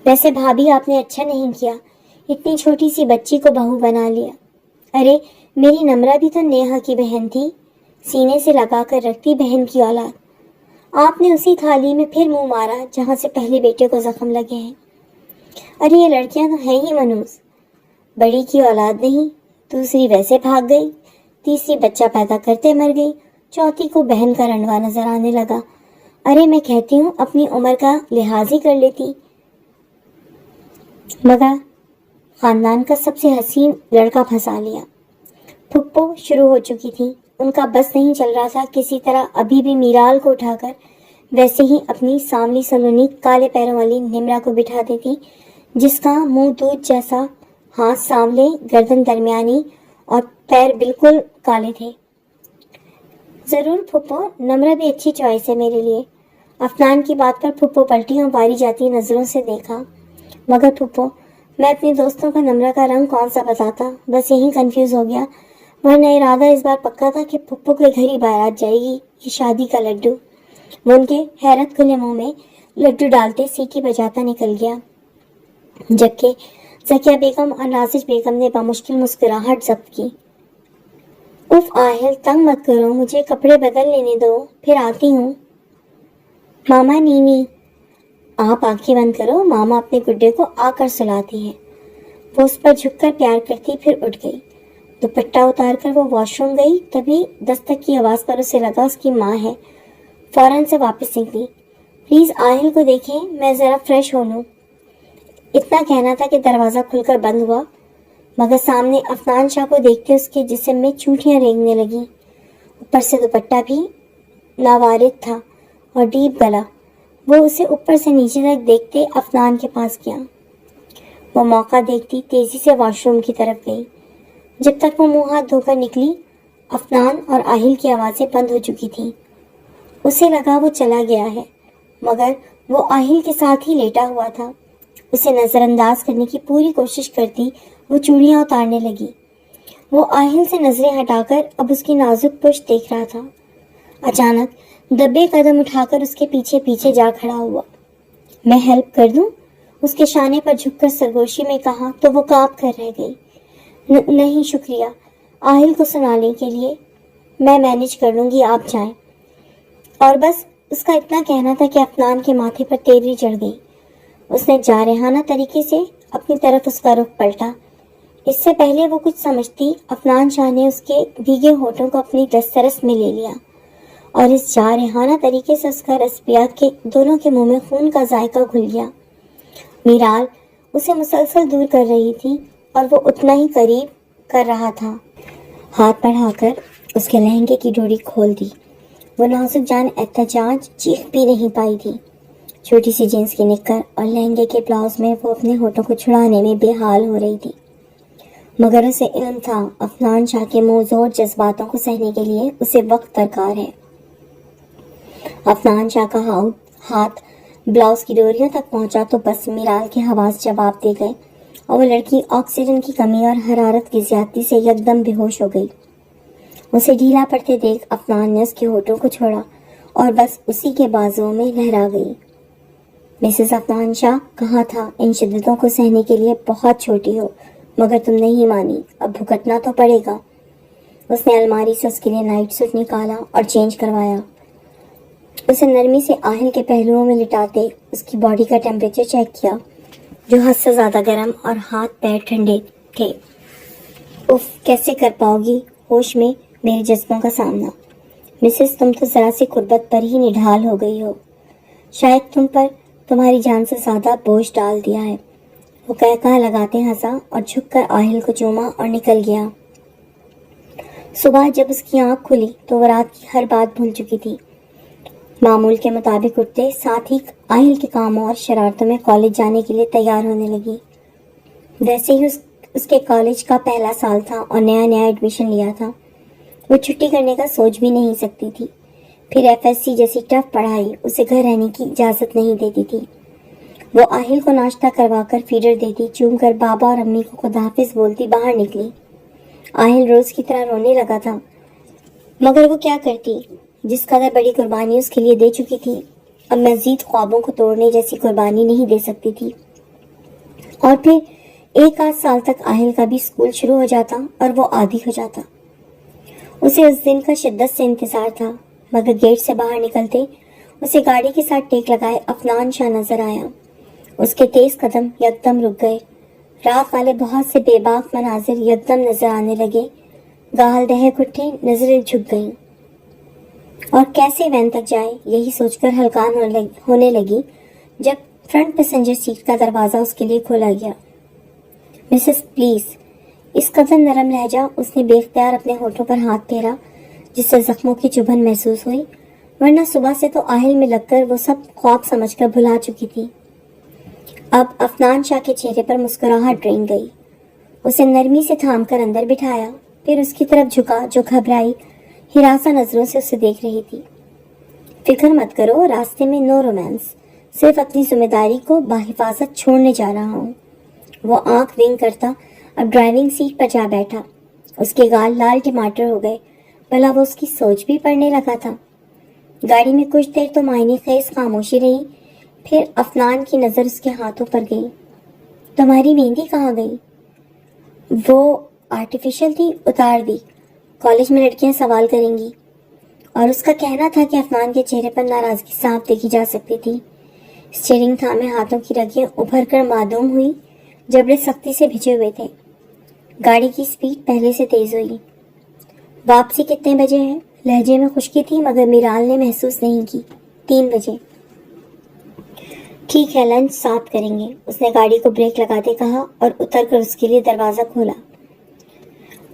ویسے بھابھی آپ نے اچھا نہیں کیا، اتنی چھوٹی سی بچی کو بہو بنا لیا۔ ارے میری نمرہ بھی تو نیہا کی بہن تھی، سینے سے لگا کر رکھتی بہن کی اولاد۔ آپ نے اسی تھالی میں پھر منہ مارا جہاں سے پہلے بیٹے کو زخم لگے ہیں۔ ارے یہ لڑکیاں تو ہیں ہی منوس، بڑی کی اولاد نہیں، دوسری ویسے بھاگ گئی، تیسری بچہ پیدا کرتے مر گئی، چوتھی کو بہن کا رنڈوا نظر آنے لگا۔ ارے میں کہتی ہوں اپنی عمر کا لحاظ ہی کر لیتی۔ مگر خاندان کا سب سے حسین لڑکا پھنسا لیا۔ پھپھو شروع ہو چکی تھی، ان کا بس نہیں چل رہا تھا کسی طرح ابھی بھی میرال کو اٹھا کر ویسے ہی اپنی سانولی سلونی کالے پیروں والی نمرہ کو بٹھا دیتی، جس کا منہ دودھ جیسا، ہاتھ سانولے، گردن درمیانی اور پیر بالکل کالے تھے۔ ضرور پھپھو، نمرہ بھی اچھی چوائس ہے میرے لیے۔ عفنان کی بات پر پھپھو پلٹی اور باری جاتی نظروں سے دیکھا۔ مگر پھپھو، میں اپنے دوستوں کا نمرہ کا رنگ کون سا بتاتا، بس یہی کنفیوز ہو گیا، ورنہ ارادہ اس بار پکا تھا کہ پھپھو کے گھر ہی بارات جائے گی، یہ شادی کا لڈو۔ وہ ان کے حیرت کھلے منہ میں لڈو ڈالتے سیٹی بجاتا نکل گیا، جبکہ زکیہ بیگم اور نازش بیگم نے بمشکل مسکراہٹ ضبط کی۔ اف آہل تنگ مت کرو، مجھے کپڑے بدل لینے دو، پھر آتی ہوں۔ ماما نینی، آپ آنکھیں بند کرو، ماما اپنے گڈے کو آ کر سلاتی ہے۔ وہ اس پر جھک کر پیار کرتی پھر اٹھ گئی۔ دوپٹہ اتار کر وہ واش روم گئی، تبھی دستک کی آواز پر اسے لگا اس کی ماں ہے۔ فوراً سے واپس نکلی۔ پلیز آہل کو دیکھیں، میں ذرا فریش ہو لوں۔ اتنا کہنا تھا کہ دروازہ کھل کر بند ہوا۔ مگر سامنے افنان شاہ کو دیکھتے اس کے جسم میں چوٹیاں رینگنے لگیں۔ اوپر سے دوپٹہ بھی ناوارد تھا اور ڈیپ گلا۔ وہ اسے اوپر سے نیچے تک دیکھتے افنان کے پاس گیا۔ وہ موقع دیکھتی تیزی سے واش روم کی طرف گئی۔ جب تک وہ منہ ہاتھ دھو کر نکلی، افنان اور آہل کی آوازیں بند ہو چکی تھیں۔ اسے لگا وہ چلا گیا ہے، مگر وہ آہل کے ساتھ ہی لیٹا ہوا تھا۔ اسے نظر انداز کرنے کی پوری کوشش کرتی وہ چوڑیاں اتارنے لگی۔ وہ آہل سے نظریں ہٹا کر اب اس کی نازک پشت دیکھ رہا تھا۔ اچانک دبے قدم اٹھا کر اس کے پیچھے پیچھے جا کھڑا ہوا۔ میں ہیلپ کر دوں؟ اس کے شانے پر جھک کر سرگوشی میں کہا تو وہ کانپ کر رہ گئی۔ نہیں شکریہ، آہل کو سنانے کے لیے میں مینج کر لوں گی، آپ جائیں۔ اور بس اس کا اتنا کہنا تھا کہ افنان کے ماتھے پر تیوری چڑھ گئی۔ اس نے جارحانہ طریقے سے اپنی طرف اس کا رخ پلٹا۔ اس سے پہلے وہ کچھ سمجھتی، افنان شاہ نے اس کے بھیگے ہونٹوں کو اپنی دسترس میں لے لیا اور اس جارحانہ طریقے سے اس کا رس پیا کہ دونوں کے منہ میں خون کا ذائقہ گھل گیا۔ میرال اسے مسلسل دور کر رہی تھی اور وہ اتنا ہی قریب کر رہا تھا۔ ہاتھ بڑھا کر اس کے لہنگے کی ڈوری کھول دی۔ وہ نازک جان احتجاج چیخ بھی نہیں پائی تھی۔ چھوٹی سی جینس کی نکر اور لہنگے کے بلاؤز میں وہ اپنے ہونٹوں کو چھڑانے میں بے حال ہو رہی تھی، مگر اسے علم تھا افنان شاہ کے موزور جذباتوں کو سہنے کے لیے اسے وقت درکار ہے۔ افنان شاہ کا ہاتھ بلاؤز کی ڈوریوں تک پہنچا تو بس میرال کے حواس جواب دے گئے اور وہ لڑکی آکسیجن کی کمی اور حرارت کی زیادتی سے یکدم بے ہوش ہو گئی۔ اسے ڈھیلا پڑتے دیکھ افنان نے اس کے ہونٹوں کو چھوڑا اور بس اسی کے بازوؤں میں لہرا گئی۔ مسز افنان شاہ، کہا تھا ان شدتوں کو سہنے کے لیے بہت چھوٹی ہو، مگر تم نہیں مانی، اب بھگتنا تو پڑے گا۔ اس نے الماری سے اس کے لیے نائٹ سوٹ نکالا اور چینج کروایا۔ اسے نرمی سے آہل کے پہلوؤں میں لٹاتے اس کی باڈی کا ٹیمپریچر چیک کیا، جو حد سے زیادہ گرم اور ہاتھ پیر ٹھنڈے تھے۔ اف، کیسے کر پاؤ گی ہوش میں میرے جذبوں کا سامنا؟ مسز، تم تو ذرا سی قربت پر ہی نڈھال ہو گئی ہو، شاید تم پر تمہاری جان سے زیادہ بوجھ ڈال دیا ہے۔ وہ کہا لگاتے ہنسا اور جھک کر آہل کو چوما اور نکل گیا۔ صبح جب اس کی آنکھ کھلی تو وہ رات کی ہر بات بھول چکی تھی۔ معمول کے مطابق اٹھتے ساتھ ہی آہل کے کاموں اور شرارتوں میں کالج جانے کے لیے تیار ہونے لگی۔ ویسے ہی اس کے کالج کا پہلا سال تھا اور نیا ایڈمیشن لیا تھا۔ وہ چھٹی کرنے کا سوچ بھی نہیں سکتی تھی۔ پھر FSC جیسی ٹف پڑھائی اسے گھر رہنے کی اجازت نہیں دیتی تھی۔ وہ آہل کو ناشتہ کروا کر فیڈر دیتی، چوم کر بابا اور امی کو خداحافظ بولتی باہر نکلی۔ آہل روز کی طرح رونے لگا تھا، مگر وہ کیا کرتی؟ جس قدر بڑی قربانی اس کے لیے دے چکی تھی، اب مزید خوابوں کو توڑنے جیسی قربانی نہیں دے سکتی تھی۔ اور پھر ایک آدھ سال تک آہل کا بھی اسکول شروع ہو جاتا اور وہ عادی ہو جاتا۔ اسے اس دن کا شدت سے انتظار تھا، مگر گیٹ سے باہر نکلتے اسے گاڑی کے ساتھ ٹیک لگائے افنان شاہ نظر آیا۔ اس کے تیز قدم یکدم رک گئے۔ رات والے بہت سے بے باک مناظر یکدم نظر آنے لگے۔ گال دہک اٹھے، نظریں جھک گئیں۔ اور کیسے وین تک جائے، یہی سوچ کر ہلکان ہونے لگی جب فرنٹ پیسنجر سیٹ کا دروازہ اس کے لیے کھولا گیا۔ مسز پلیز، اس قدر نرم لہجہ اس نے بے اختیار اپنے ہونٹوں پر ہاتھ پھیرا جس سے زخموں کی چبھن محسوس ہوئی، ورنہ صبح سے تو آہل میں لگ کر وہ سب خواب سمجھ کر بھلا چکی تھی۔ اب افنان شاہ کے چہرے پر مسکراہٹ رنگ گئی۔ اسے نرمی سے تھام کر اندر بٹھایا، پھر اس کی طرف جھکا جو گھبرائی ہراساں نظروں سے اسے دیکھ رہی تھی۔ فکر مت کرو، راستے میں نو رومانس، صرف اپنی ذمہ داری کو بحفاظت چھوڑنے جا رہا ہوں۔ وہ آنکھ ونگ کرتا اب ڈرائیونگ سیٹ پر جا بیٹھا۔ اس کے گال لال ٹماٹر ہو گئے، بھلا وہ اس کی سوچ بھی پڑھنے لگا تھا۔ گاڑی میں کچھ دیر تو معنی خیز خاموشی رہی، پھر افنان کی نظر اس کے ہاتھوں پر گئی۔ تمہاری مہندی کہاں گئی؟ وہ آرٹیفیشل تھی، اتار دی، کالج میں لڑکیاں سوال کریں گی۔ اور اس کا کہنا تھا کہ افنان کے چہرے پر ناراضگی صاف دیکھی جا سکتی تھی۔ اسٹیئرنگ تھامے ہاتھوں کی رگیں ابھر کر معدوم ہوئی، جبڑے سختی سے بھیجے ہوئے تھے۔ گاڑی کی سپیڈ پہلے سے تیز ہوئی۔ واپسی کتنے بجے ہے؟ لہجے میں خشکی تھی مگر میرال نے محسوس نہیں کی۔ 3 بجے۔ ٹھیک ہے، لنچ ساتھ کریں گے، اس نے گاڑی کو بریک لگاتے کہا اور اتر کر اس کے لیے دروازہ کھولا۔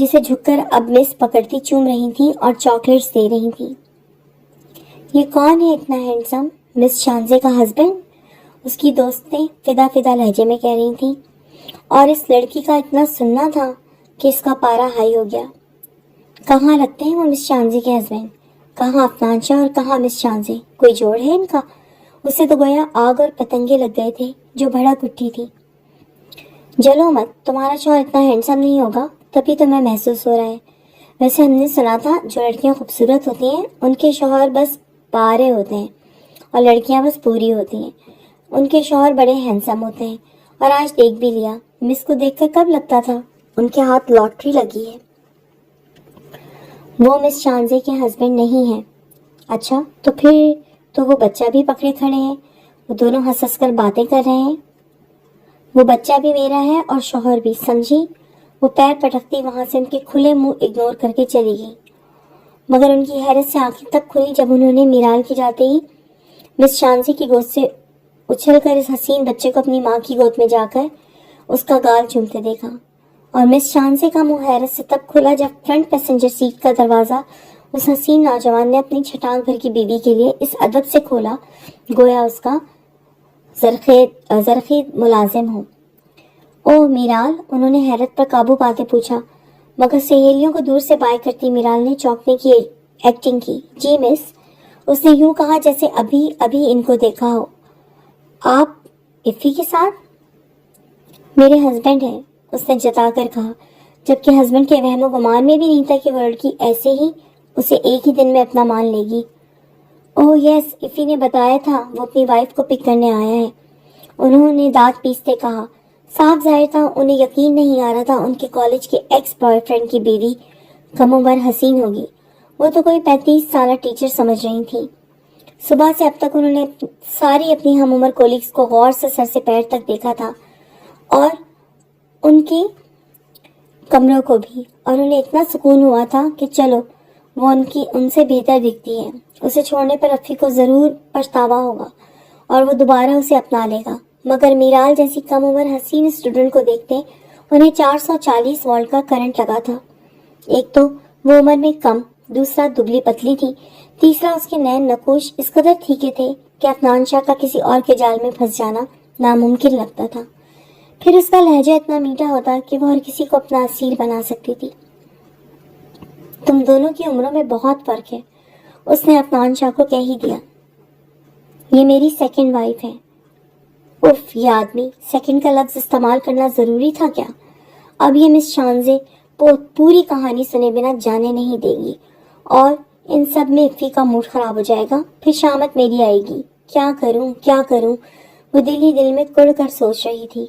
جسے جھک کر اب مس پکڑتی چوم رہی تھی اور چاکلیٹس دے رہی تھی۔ یہ کون ہے اتنا ہینڈسم؟ مس شانزے کا ہسبینڈ؟ اس کی دوستیں فدا فدا لہجے میں کہہ رہی تھیں، اور اس لڑکی کا اتنا سننا تھا کہ اس کا پارا ہائی ہو گیا۔ کہاں لگتے ہیں وہ مس شانزے کے ہسبینڈ؟ کہاں عفنان شاہ اور کہاں مس شانزے؟ کوئی جوڑ ہے ان کا؟ اسے تو گویا آگ اور پتنگے لگ گئے تھے جو بھڑک اٹھی تھی۔ جلو مت، تمہارا شوہر اتنا ہینڈسم نہیں ہوگا، تبھی تمہیں محسوس ہو رہا ہے۔ ویسے ہم نے سنا تھا جو لڑکیاں خوبصورت ہوتی ہیں ان کے شوہر بس پارے ہوتے ہیں، اور لڑکیاں بس پوری ہوتی ہیں۔ ان کے شوہر بڑے ہینڈسم ہوتے ہیں، اور آج دیکھ بھی لیا۔ مس کو دیکھ کر کب لگتا تھا ان کے ہاتھ لاٹری لگی ہے؟ وہ مس شانزے کے ہسبینڈ نہیں ہیں۔ اچھا، تو پھر تو وہ بچہ بھی پکڑے کھڑے ہیں، وہ دونوں ہنس ہنس کر باتیں کر رہے ہیں۔ وہ بچہ بھی میرا ہے اور شوہر بھی، سمجھی؟ وہ پیر پٹکتی وہاں سے ان کے کھلے منہ اگنور کر کے چلی گئی، مگر ان کی حیرت سے آنکھیں تب کھلی جب انہوں نے میرال کی جاتے ہی مس شانزے کی گود سے اچھل کر اس حسین بچے کو اپنی ماں کی گود میں جا کر اس کا گال چومتے دیکھا۔ اور مس شانزے کا منہ حیرت سے تب کھلا جب فرنٹ پیسنجر سیٹ کا دروازہ اس حسین نوجوان نے اپنی چھٹانگ بھر کی بیوی کے لیے اس ادب سے کھولا گویا اس کا زرخیز ملازم ہو۔ او میرال، انہوں نے حیرت پر قابو پاتے پوچھا، مگر سہیلیوں کو دور سے بائے کرتی میرال نے چونکنے کی ایکٹنگ کی۔ جی مس، اس نے یوں کہا جیسے ابھی ابھی ان کو دیکھا ہو۔ آپ افی کے ساتھ؟ میرے ہسبینڈ ہیں، اس نے جتا کر کہا، جبکہ ہسبینڈ کے وہم و گمان میں بھی نہیں تھا کہ وہ لڑکی ایسے ہی اسے ایک ہی دن میں اپنا مان لے گی۔ اوہ یس، افی نے بتایا تھا وہ اپنی وائف کو پک کرنے آیا ہے، انہوں نے دانت پیستے کہا۔ صاف ظاہر تھا انہیں یقین نہیں آ رہا تھا ان کے کالج کے ایکس بوائے فرینڈ کی بیوی کم عمر حسین ہوگی۔ وہ تو کوئی 35 سالہ ٹیچر سمجھ رہی تھی۔ صبح سے اب تک انہوں نے ساری اپنی ہم عمر کولیگز کو غور سے سر سے پیر تک دیکھا تھا، اور ان کی کمروں کو بھی، اور انہیں اتنا سکون ہوا تھا کہ چلو وہ ان سے بہتر دکھتی ہے، اسے چھوڑنے پر افی کو ضرور پچھتاوا ہوگا اور وہ دوبارہ اسے اپنا لے گا۔ مگر میرال جیسی کم عمر حسین اسٹوڈنٹ کو دیکھتے انہیں 440 وولٹ کا کرنٹ لگا تھا۔ ایک تو وہ عمر میں کم، دوسرا دبلی پتلی تھی، تیسرا اس کے نین نقوش اس قدر ٹھیکے تھے کہ عفنان شاہ کا کسی اور کے جال میں پھنس جانا ناممکن لگتا تھا۔ پھر اس کا لہجہ اتنا میٹھا ہوتا کہ وہ ہر کسی کو اپنا اسیر بنا سکتی تھی۔ تم دونوں کی عمروں میں بہت فرق ہے، اس نے عفنان شاہ کو کہہ ہی دیا۔ یہ میری سیکنڈ وائف ہے۔ اف، یہ آدمی، سیکنڈ کا لفظ استعمال کرنا ضروری تھا کیا؟ اب یہ مس شانزے پوری کہانی سنے بنا جانے نہیں دے گی، اور ان سب میں افی کا موڈ خراب ہو جائے گا، پھر شامت میری آئے گی۔ کیا کروں کیا کروں، وہ دل ہی دل میں کڑ کر سوچ رہی تھی۔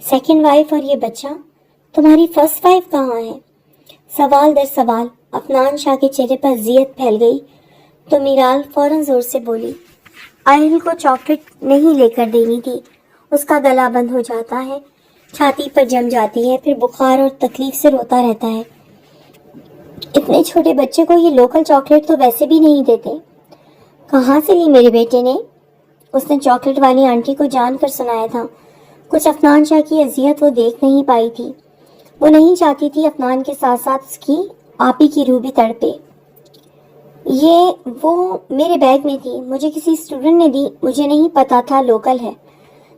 سیکنڈ وائف اور یہ بچہ، تمہاری فرسٹ وائف کہاں ہے؟ سوال در سوال عفنان شاہ کے چہرے پر ذیت پھیل گئی تو میرال فوراً زور سے بولی، آئل کو چاکلیٹ نہیں لے کر دینی تھی، اس کا گلا بند ہو جاتا ہے، چھاتی پر جم جاتی ہے، پھر بخار اور تکلیف سے روتا رہتا ہے۔ اتنے چھوٹے بچے کو یہ لوکل چاکلیٹ تو ویسے بھی نہیں دیتے۔ کہاں سے لی میرے بیٹے نے؟ اس نے چاکلیٹ والی آنٹی کو جان کر سنایا تھا۔ کچھ عفنان شاہ کی اذیت وہ دیکھ نہیں پائی تھی، وہ نہیں چاہتی تھی عفنان کے ساتھ ساتھ اس کی آپی کی روح بھی تڑپے۔ وہ میرے بیگ میں تھی، مجھے کسی اسٹوڈنٹ نے دی، مجھے نہیں پتا تھا لوکل ہے۔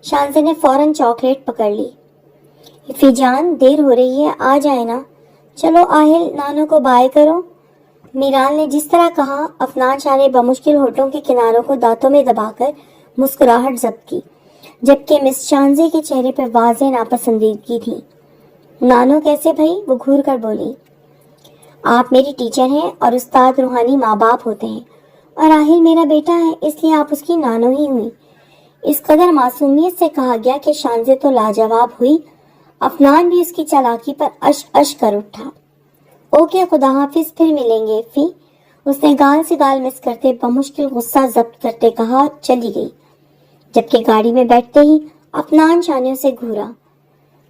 شانزے نے فوراً چاکلیٹ پکڑ لی۔ افی جان، دیر ہو رہی ہے، آ جائے نا۔ چلو آہل، نانو کو بائے کرو۔ میرال نے جس طرح کہا، عفنان شاہ نے بمشکل ہونٹوں کے کناروں کو دانتوں میں دبا کر مسکراہٹ ضبط کی، جبکہ مس شانزے کے چہرے پر واضح ناپسندیدگی تھی۔ نانو کیسے بھائی؟ وہ گھور کر بولی۔ آپ میری ٹیچر ہیں اور استاد روحانی ماں باپ ہوتے ہیں، اور راہل میرا بیٹا ہے، اس لیے آپ اس کی نانو ہی ہوئی۔ اس قدر معصومیت سے کہا گیا کہ شانزے تو لاجواب ہوئی، عفنان بھی اس کی چالاکی پر اش اش کر اٹھا۔ اوکے، خدا حافظ، پھر ملیں گے فی، اس نے گال سے گال مس کرتے بمشکل غصہ ضبط کرتے کہا، چلی گئی۔ جبکہ گاڑی میں بیٹھتے ہی عفنان شاہ نے اسے گھورا۔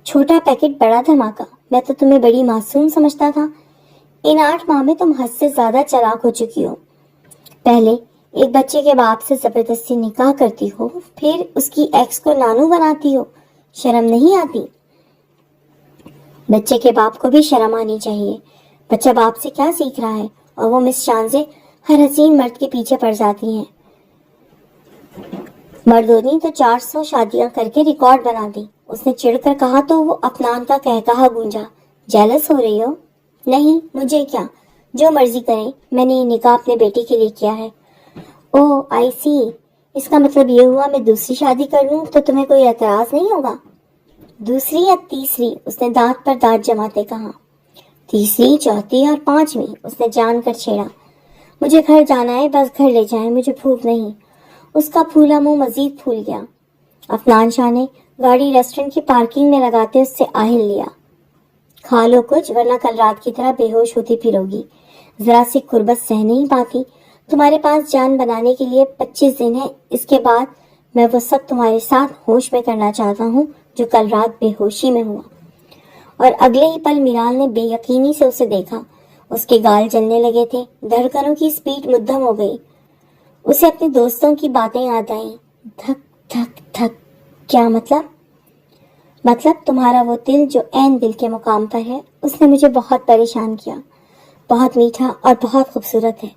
چھوٹا پیکٹ بڑا دھماکہ، میں تو تمہیں بڑی معصوم سمجھتا تھا، ان 8 ماہ میں تم حد سے زیادہ چالاک ہو چکی ہو۔ پہلے ایک بچے کے باپ سے زبردستی نکاح کرتی ہو، پھر اس کی ایکس کو نانو بناتی ہو، شرم نہیں آتی؟ بچے کے باپ کو بھی شرم آنی چاہیے. بچہ باپ سے کیا سیکھ رہا ہے؟ اور وہ مس شانزے ہر حسین مرد کے پیچھے پڑ جاتی ہیں. مردوں تو 400 شادیاں کر کے ریکارڈ بنا دی. اس نے چڑھ کر کہا تو وہ افنان کا کہا گونجا. جیلس ہو رہی ہو؟ نہیں، مجھے کیا، جو مرضی کریں، میں نے یہ نکاح اپنے بیٹے کے لیے کیا ہے. او آئی سی، اس کا مطلب یہ ہوا میں دوسری شادی کر لوں تو تمہیں کوئی اعتراض نہیں ہوگا؟ دوسری یا تیسری؟ اس نے دانت پر دانت جماتے کہا. تیسری، چوتھی اور پانچویں، اس نے جان کر چھیڑا. مجھے گھر جانا ہے، بس گھر لے جائیں، مجھے بھوک نہیں. اس کا پھولا منہ مزید پھول گیا. افنان شاہ نے گاڑی ریسٹورنٹ کی پارکنگ میں لگاتے اس سے آہل لیا. کھا لو کچھ، ورنہ کل رات کی طرح بے ہوش ہوتی پھروگی. ذرا سی قربت سہ نہیں پاتی. تمہارے پاس جان بنانے کے لیے 25 دن ہے. اس کے بعد میں وہ سب تمہارے ساتھ ہوش میں کرنا چاہتا ہوں جو کل رات بے ہوشی میں ہوا. اور اگلے ہی پل میرال نے بے یقینی سے اسے دیکھا. اس کے گال جلنے لگے تھے، دھڑکنوں کی سپیڈ مدھم ہو گئی. اسے اپنے دوستوں کی باتیں یاد آئیں. دھک دھک دھک. کیا مطلب تمہارا وہ دل جو عین دل کے مقام پر ہے، اس نے مجھے بہت پریشان کیا. بہت میٹھا اور بہت خوبصورت ہے.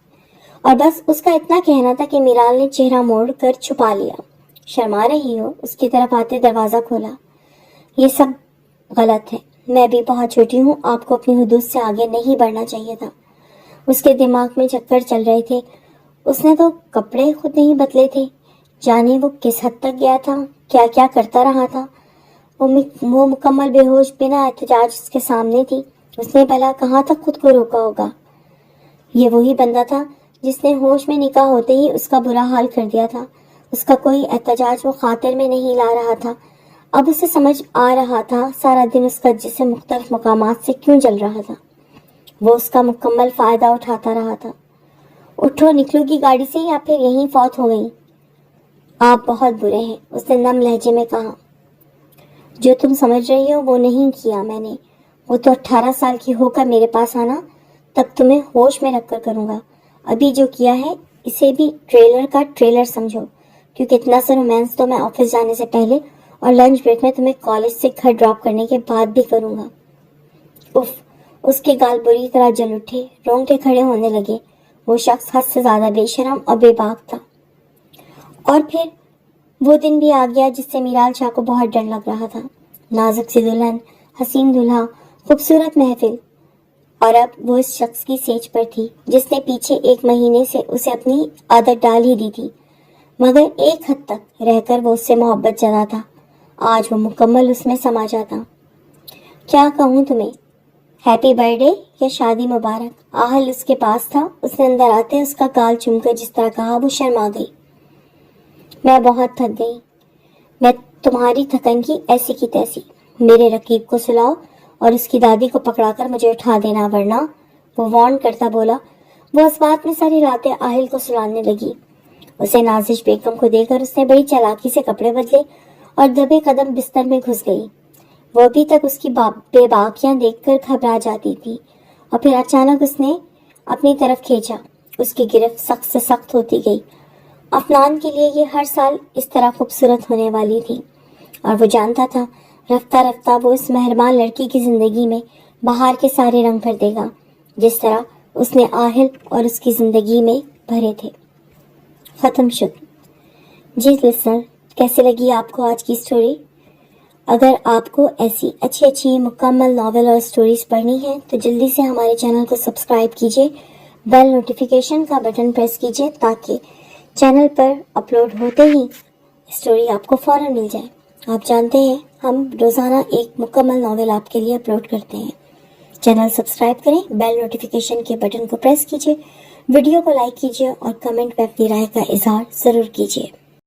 اور بس اس کا اتنا کہنا تھا کہ میرال نے چہرہ موڑ کر چھپا لیا. شرما رہی ہو؟ اس کی طرف آتے دروازہ کھولا. یہ سب غلط ہے، میں بھی بہت چھوٹی ہوں، آپ کو اپنی حدود سے آگے نہیں بڑھنا چاہیے تھا. اس کے دماغ میں چکر چل رہے تھے. اس نے تو کپڑے خود نہیں بدلے تھے. جانے وہ کس حد تک گیا تھا، کیا کیا کرتا رہا تھا. وہ مکمل بے ہوش بنا احتجاج اس کے سامنے تھی. اس نے بھلا کہاں تک خود کو روکا ہوگا؟ یہ وہی بندہ تھا جس نے ہوش میں نکاح ہوتے ہی اس کا برا حال کر دیا تھا. اس کا کوئی احتجاج وہ خاطر میں نہیں لا رہا تھا. اب اسے سمجھ آ رہا تھا سارا دن اس کا جسم مختلف مقامات سے کیوں جل رہا تھا. وہ اس کا مکمل فائدہ اٹھاتا رہا تھا. اٹھو، نکلو گی گاڑی سے یا پھر یہیں فوت ہو گئی؟ آپ بہت برے ہیں، اس نے نم لہجے میں کہا. جو تم سمجھ رہی ہو وہ نہیں کیا میں نے. وہ تو 18 سال کی ہو کر میرے پاس آنا، تب تمہیں ہوش میں رکھ کر کروں گا. ابھی جو کیا ہے اسے بھی ٹریلر کا ٹریلر سمجھو، کیونکہ اتنا سا رومانس تو میں آفس جانے سے پہلے اور لنچ بریک میں تمہیں کالج سے گھر ڈراپ کرنے کے بعد بھی کروں گا. اف، اس کے گال بری طرح جل اٹھے، رونگٹے کھڑے ہونے لگے. وہ شخص حد سے زیادہ بے شرم اور بے باک تھا. اور پھر وہ دن بھی آ گیا جس سے میرال شاہ کو بہت ڈر لگ رہا تھا. نازک سی دلہن، حسین دلہا، خوبصورت محفل. اور اب وہ اس شخص کی سیج پر تھی جس نے پیچھے 1 مہینے سے اسے اپنی عادت ڈال ہی دی تھی، مگر ایک حد تک رہ کر وہ اس سے محبت جتا تھا. آج وہ مکمل اس میں سما جاتا. کیا کہوں تمہیں، ہیپی برتھ ڈے یا شادی مبارک؟ آہل اس کے پاس تھا. اس نے اندر آتے اس کا گال چوم کر جس طرح کہا وہ شرما گئی. میں بہت تھک گئی. میں تمہاری تھکن کی ایسی کی تیسی. میرے رقیب کو سلاؤ اور اس کی دادی کو پکڑا کر مجھے اٹھا دینا، ورنہ، وہ وارن کرتا بولا. وہ اس بات میں سر ہلاتے آہل کو سلانے لگی. اسے نازش بیگم کو دے کر اس نے بڑی چالاکی سے کپڑے بدلے اور دبے قدم بستر میں گھس گئی. وہ ابھی تک اس کی بے باکیاں دیکھ کر گھبرا جاتی تھی، اور پھر اچانک اس نے اپنی طرف کھینچا. اس کی گرفت سخت سے سخت ہوتی گئی. افنان کے لیے یہ ہر سال اس طرح خوبصورت ہونے والی تھی، اور وہ جانتا تھا رفتہ رفتہ وہ اس مہربان لڑکی کی زندگی میں بہار کے سارے رنگ بھر دے گا، جس طرح اس نے آہل اور اس کی زندگی میں بھرے تھے. ختم شد. جی لسنر، کیسے لگی آپ کو آج کی سٹوری؟ اگر آپ کو ایسی اچھی مکمل ناول اور سٹوریز پڑھنی ہے تو جلدی سے ہمارے چینل کو سبسکرائب کیجیے، بیل نوٹیفیکیشن کا بٹن پریس کیجیے تاکہ چینل پر اپلوڈ ہوتے ہی سٹوری آپ کو فوراً مل جائے. آپ جانتے ہیں ہم روزانہ ایک مکمل ناول آپ کے لیے اپلوڈ کرتے ہیں. چینل سبسکرائب کریں، بیل نوٹیفیکیشن کے بٹن کو پریس کیجیے، ویڈیو کو لائک کیجیے اور کمنٹ میں اپنی رائے کا اظہار ضرور کیجیے.